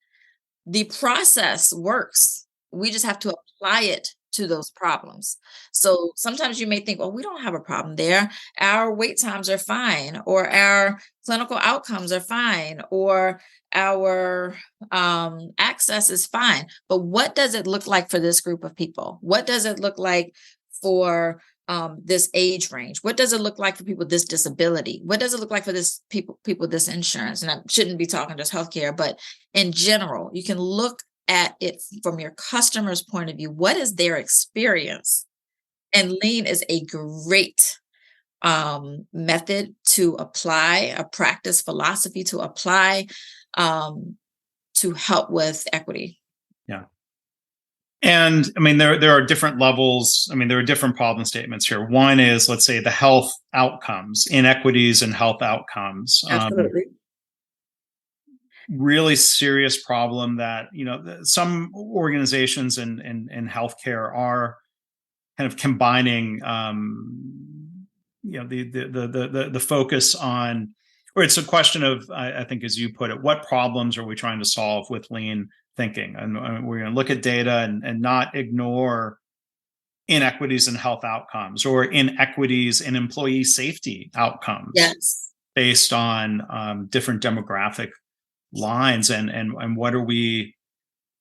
The process works. We just have to apply it to those problems. So sometimes you may think, well, we don't have a problem there. Our wait times are fine, or our clinical outcomes are fine, or our access is fine. But what does it look like for this group of people? What does it look like for this age range? What does it look like for people with this disability? What does it look like for this people with this insurance? And I shouldn't be talking just healthcare, but in general, you can look at it from your customer's point of view. What is their experience? And lean is a great method to apply, a practice philosophy to apply to help with equity. Yeah. And I mean, there are different levels. I mean, there are different problem statements here. One is, let's say, the health outcomes, inequities and health outcomes. Absolutely. Really serious problem that, some organizations in healthcare are kind of combining, the focus on, or it's a question of, I think, as you put it, what problems are we trying to solve with lean thinking? And we're going to look at data and not ignore inequities in health outcomes or inequities in employee safety outcomes. Yes. Based on different demographic lines, and what are we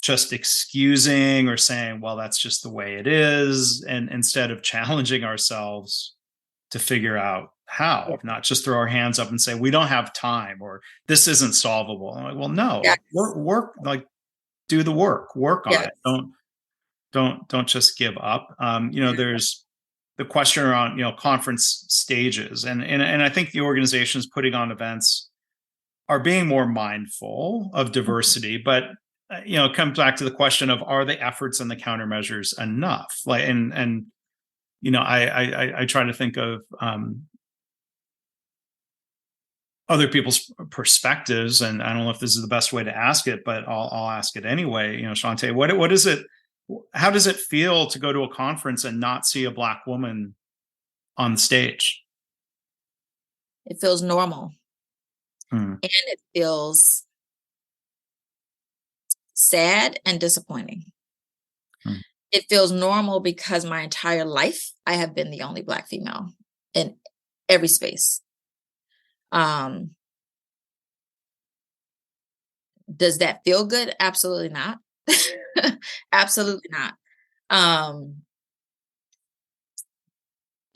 just excusing or saying, well, that's just the way it is, and instead of challenging ourselves to figure out how, not just throw our hands up and say we don't have time or this isn't solvable. I'm like, well, no, work, like, do the work on it. Don't just give up. There's the question around, conference stages, and I think the organizations putting on events are being more mindful of diversity, but it comes back to the question of, are the efforts and the countermeasures enough? Like, I try to think of other people's perspectives, and I don't know if this is the best way to ask it, but I'll ask it anyway. Shaunté, what is it? How does it feel to go to a conference and not see a Black woman on stage? It feels normal. And it feels sad and disappointing. It feels normal because my entire life, I have been the only Black female in every space. Does that feel good? Absolutely not. Absolutely not.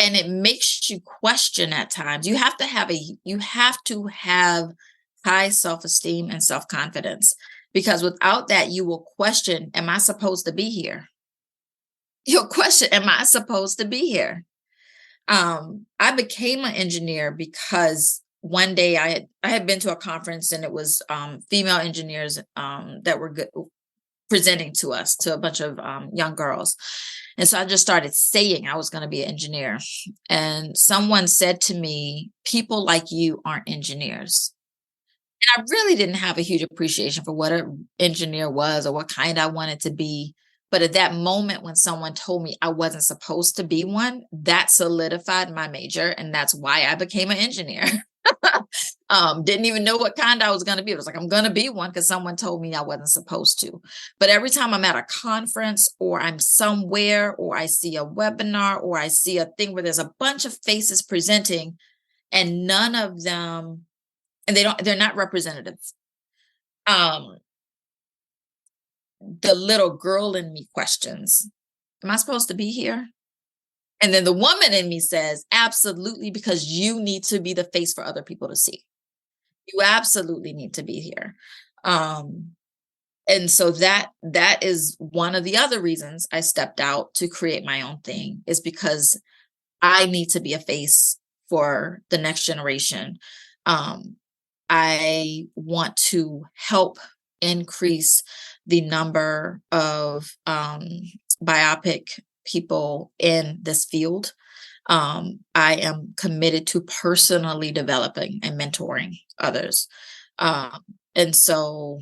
And it makes you question at times. You have to have high self-esteem and self-confidence, because without that, you will question, am I supposed to be here? You'll question, am I supposed to be here? I became an engineer because one day I had been to a conference, and it was female engineers that were presenting to us, to a bunch of young girls. And so I just started saying I was going to be an engineer. And someone said to me, people like you aren't engineers. And I really didn't have a huge appreciation for what an engineer was or what kind I wanted to be. But at that moment, when someone told me I wasn't supposed to be one, that solidified my major. And that's why I became an engineer. Didn't even know what kind I was going to be. It was like, I'm going to be one because someone told me I wasn't supposed to. But every time I'm at a conference, or I'm somewhere, or I see a webinar, or I see a thing where there's a bunch of faces presenting, and none of them, and they're not representative. The little girl in me questions, am I supposed to be here? And then the woman in me says, absolutely, because you need to be the face for other people to see. You absolutely need to be here. And so that is one of the other reasons I stepped out to create my own thing, is because I need to be a face for the next generation. I want to help increase the number of biopic people in this field. I am committed to personally developing and mentoring others. And so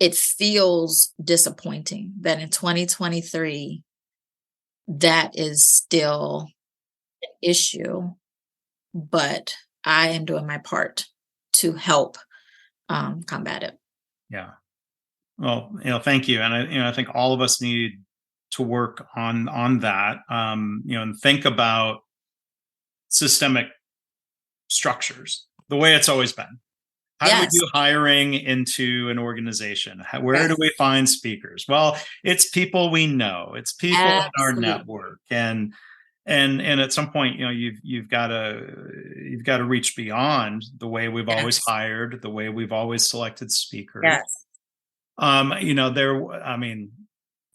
it feels disappointing that in 2023, that is still an issue, but I am doing my part to help combat it. Yeah. Well, thank you. And I think all of us need to work on that, and think about systemic structures the way it's always been. How do we Yes. do hiring into an organization? Where do Yes. we find speakers? Well, it's people we know. It's people in our Absolutely. network, and at some point, you've got to reach beyond the way we've always Yes. hired, the way we've always selected speakers. Yes.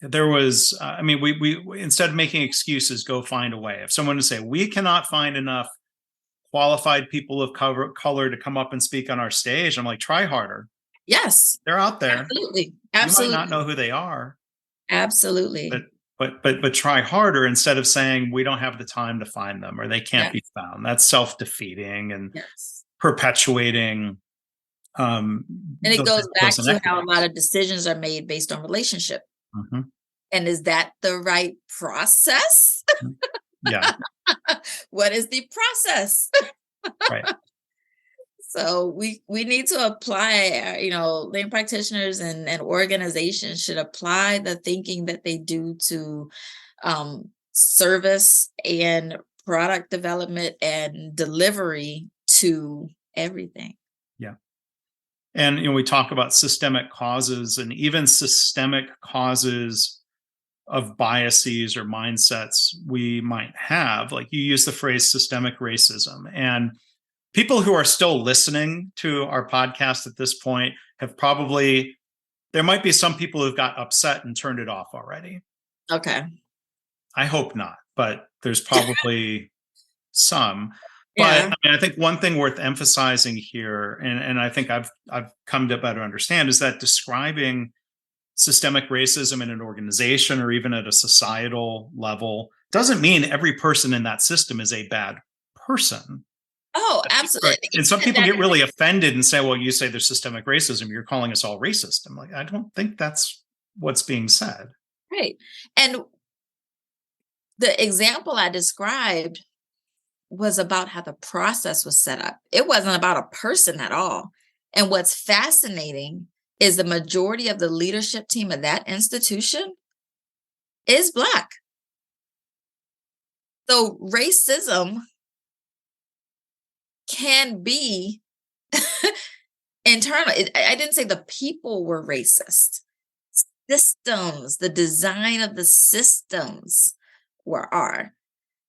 There was, we instead of making excuses, go find a way. If someone to say we cannot find enough qualified people of color to come up and speak on our stage, I'm like, try harder. Yes. They're out there. Absolutely. You might not Absolutely. know who they are, Absolutely. but try harder instead of saying we don't have the time to find them or they can't be Yes. found. That's self-defeating and Yes. perpetuating And it those, goes back those to how a inequities. lot of decisions are made based on relationship. Mhm. And is that the right process? Yeah, What is the process? right. So we need to apply, lay practitioners and organizations should apply the thinking that they do to service and product development and delivery to everything. Yeah. And we talk about systemic causes and even systemic causes of biases or mindsets we might have. Like you use the phrase systemic racism. And people who are still listening to our podcast at this point have probably, there might be some people who've got upset and turned it off already. Okay. I hope not, but there's probably some. Yeah. But I think one thing worth emphasizing here, and I think I've come to better understand, is that describing systemic racism in an organization or even at a societal level doesn't mean every person in that system is a bad person. Oh, Right. absolutely. And some people get really offended and say, well, you say there's systemic racism, you're calling us all racist. I'm like, I don't think that's what's being said. Right. And the example I described was about how the process was set up. It wasn't about a person at all. And what's fascinating is the majority of the leadership team of that institution is Black. So racism can be internal. I didn't say the people were racist. Systems, the design of the systems are.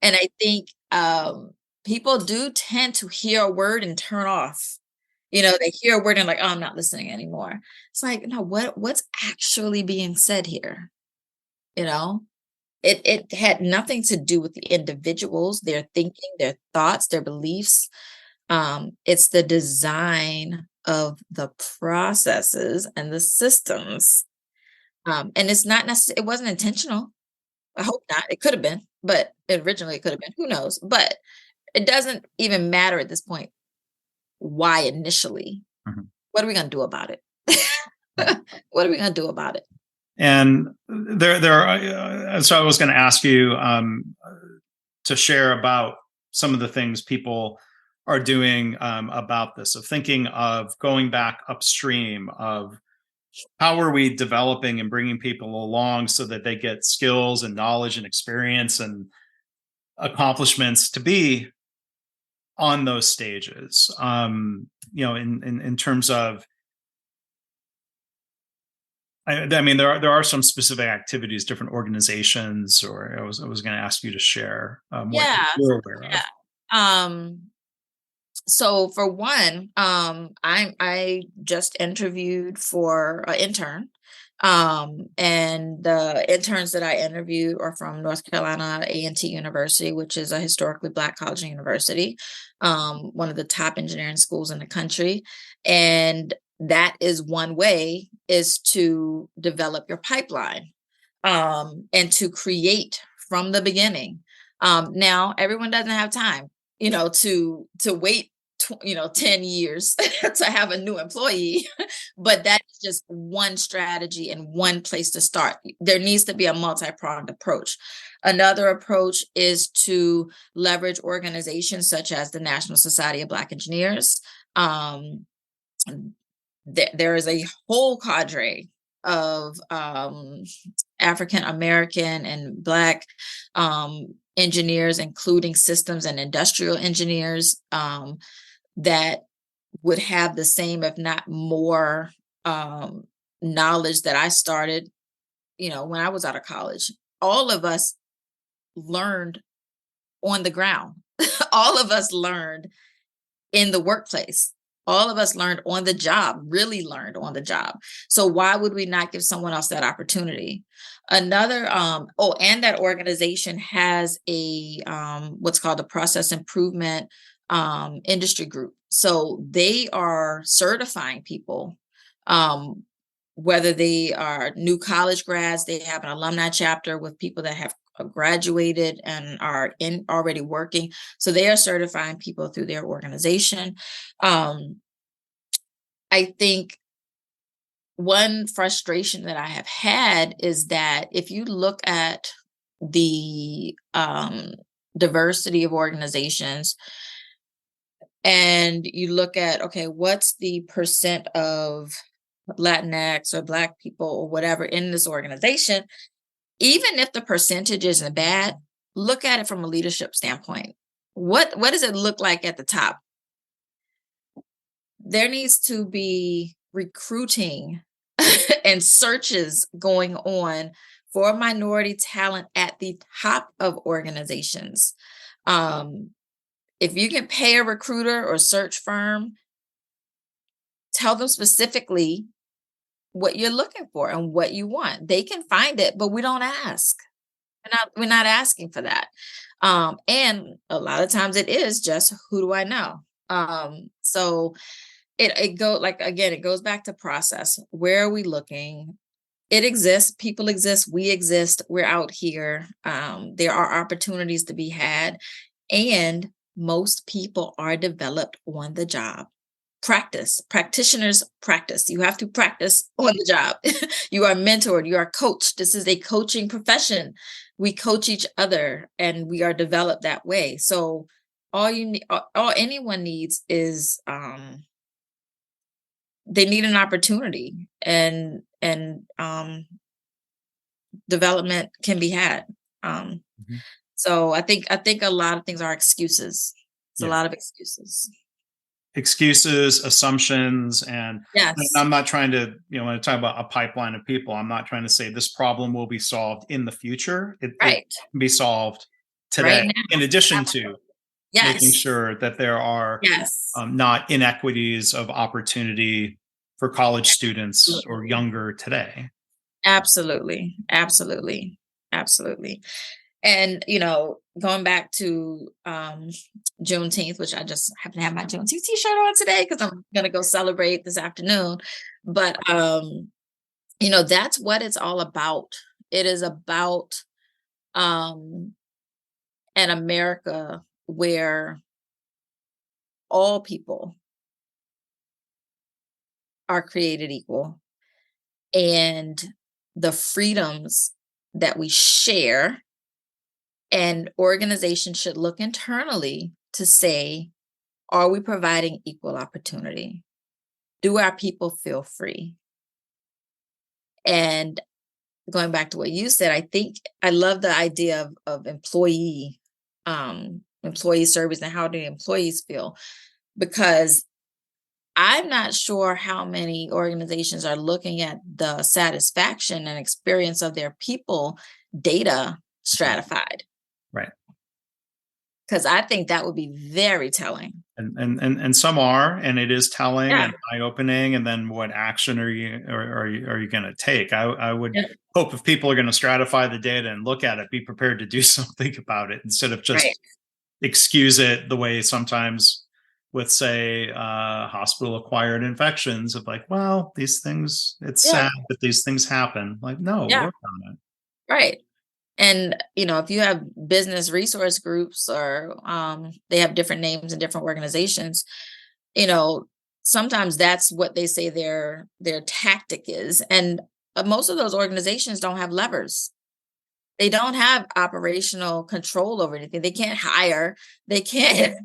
And I think people do tend to hear a word and turn off. They hear a word and like, oh, I'm not listening anymore. It's like, no, what's actually being said here? It had nothing to do with the individuals, their thinking, their thoughts, their beliefs. It's the design of the processes and the systems. And it's not necessarily, it wasn't intentional. I hope not. It could have been, but originally it could have been. Who knows? But it doesn't even matter at this point why initially. Mhm. What are we going to do about it? Right. What are we going to do about it? And there are, so I was going to ask you to share about some of the things people are doing about this, of thinking of going back upstream of how are we developing and bringing people along so that they get skills and knowledge and experience and accomplishments to be on those stages. In terms of, I mean, there are some specific activities, different organizations, or I was going to ask you to share what Yeah. you're aware of. Yeah. So for one, I just interviewed for an intern. And the interns that I interviewed are from North Carolina A&T University, which is a historically Black college and university, one of the top engineering schools in the country. And that is one way, is to develop your pipeline, and to create from the beginning. Now, everyone doesn't have time, to wait 10 years to have a new employee, but that's just one strategy and one place to start. There needs to be a multi-pronged approach. Another approach is to leverage organizations such as the National Society of Black Engineers. There is a whole cadre of African American and Black engineers, including systems and industrial engineers, that would have the same, if not more, knowledge that I started, when I was out of college. All of us learned on the ground. All of us learned in the workplace. All of us learned on the job, really learned on the job. So why would we not give someone else that opportunity? Another, and that organization has a what's called a process improvement industry group. So they are certifying people, whether they are new college grads. They have an alumni chapter with people that have graduated and are already working. So they are certifying people through their organization. I think one frustration that I have had is that if you look at the diversity of organizations, and you look at, okay, what's the percent of Latinx or Black people or whatever in this organization, even if the percentage isn't bad, look at it from a leadership standpoint. What does it look like at the top? There needs to be recruiting and searches going on for minority talent at the top of organizations. If you can pay a recruiter or search firm, tell them specifically what you're looking for and what you want. They can find it, but we don't ask. We're not asking for that. And a lot of times it is just, who do I know? So it goes back to process. Where are we looking? It exists. People exist. We exist. We're out here. There are opportunities to be had. And most people are developed on the job. Practitioners practice. You have to practice on the job. You are mentored. You are coached. This is a coaching profession. We coach each other and we are developed that way. So all anyone needs is, they need an opportunity, and development can be had. So I think a lot of things are excuses. It's a lot of excuses, assumptions, and yes. I'm not trying to, when I talk about a pipeline of people, I'm not trying to say this problem will be solved in the future. It can be solved today, right, in addition to making sure that there are not inequities of opportunity for college students or younger today. Absolutely. And, going back to Juneteenth, which I just happen to have my Juneteenth t-shirt on today because I'm going to go celebrate this afternoon. But, that's what it's all about. It is about an America where all people are created equal, and the freedoms that we share. And organizations should look internally to say, are we providing equal opportunity? Do our people feel free? And going back to what you said, I think I love the idea of employee service and how do employees feel, because I'm not sure how many organizations are looking at the satisfaction and experience of their people data stratified. Right. Because I think that would be very telling. And some are, and it is telling and eye-opening. And then what action are you going to take? I would hope if people are going to stratify the data and look at it, be prepared to do something about it instead of just excuse it the way sometimes with, say, hospital-acquired infections of like, well, these things, it's sad that these things happen. Like, no, work on it. Right. And, if you have business resource groups or they have different names in different organizations, sometimes that's what they say their tactic is. And most of those organizations don't have levers. They don't have operational control over anything. They can't hire, they can't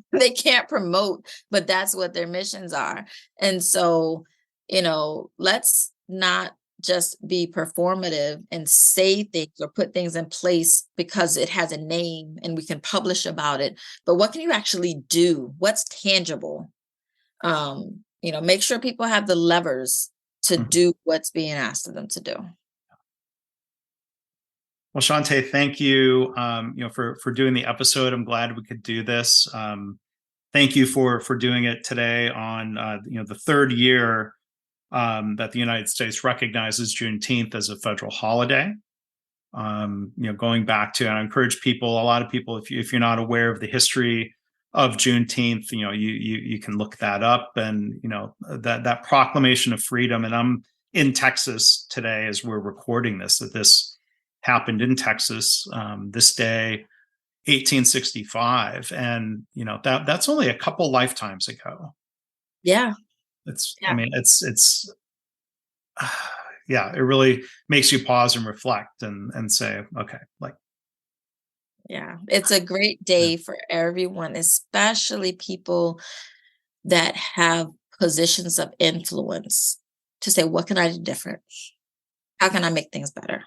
promote, but that's what their missions are. And so, let's not just be performative and say things or put things in place because it has a name and we can publish about it. But what can you actually do? What's tangible? Make sure people have the levers to do what's being asked of them to do. Well, Shaunté, thank you, for doing the episode. I'm glad we could do this. Thank you for doing it today on, the third year that the United States recognizes Juneteenth as a federal holiday. Going back to, and I encourage people, a lot of people, if you're not aware of the history of Juneteenth, you can look that up, and that proclamation of freedom. And I'm in Texas today as we're recording this. That this happened in Texas this day, 1865, and that's only a couple lifetimes ago. Yeah, I mean, it really makes you pause and reflect and say, okay, it's a great day for everyone, especially people that have positions of influence, to say, what can I do different? How can I make things better?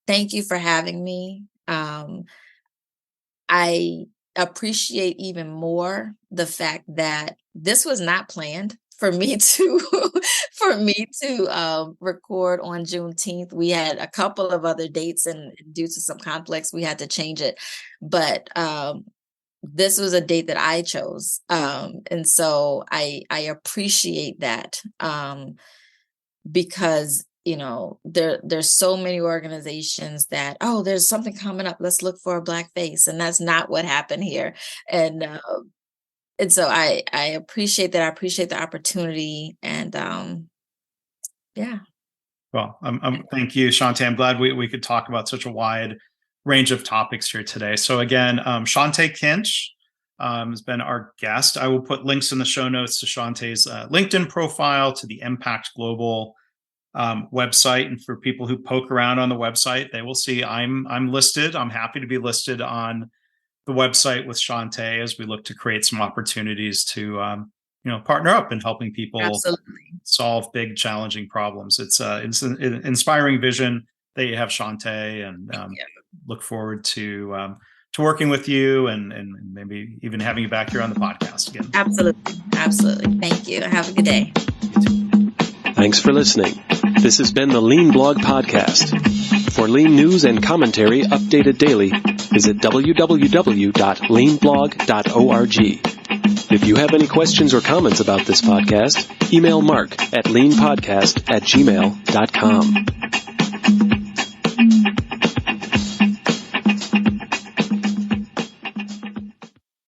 Thank you for having me. I appreciate even more the fact that this was not planned for me to record on Juneteenth. We had a couple of other dates, and due to some conflicts, we had to change it. But this was a date that I chose, and so I appreciate that. Because there's so many organizations that, there's something coming up, let's look for a Black face, and that's not what happened here. And so I appreciate that. I appreciate the opportunity, and Well, thank you, Shaunté. I'm glad we could talk about such a wide range of topics here today. So again, Shaunté Kinch has been our guest. I will put links in the show notes to Shaunté's LinkedIn profile, to the Impact Global website. And for people who poke around on the website, they will see I'm listed. I'm happy to be listed on the website with Shaunté as we look to create some opportunities to partner up in helping people solve big, challenging problems. It's an inspiring vision that you have, Shaunté, and look forward to working with you and maybe even having you back here on the podcast again. Absolutely. Thank you. Have a good day. Thanks for listening. This has been the Lean Blog Podcast. For Lean news and commentary updated daily, visit www.leanblog.org. If you have any questions or comments about this podcast, email Mark at leanpodcast@gmail.com.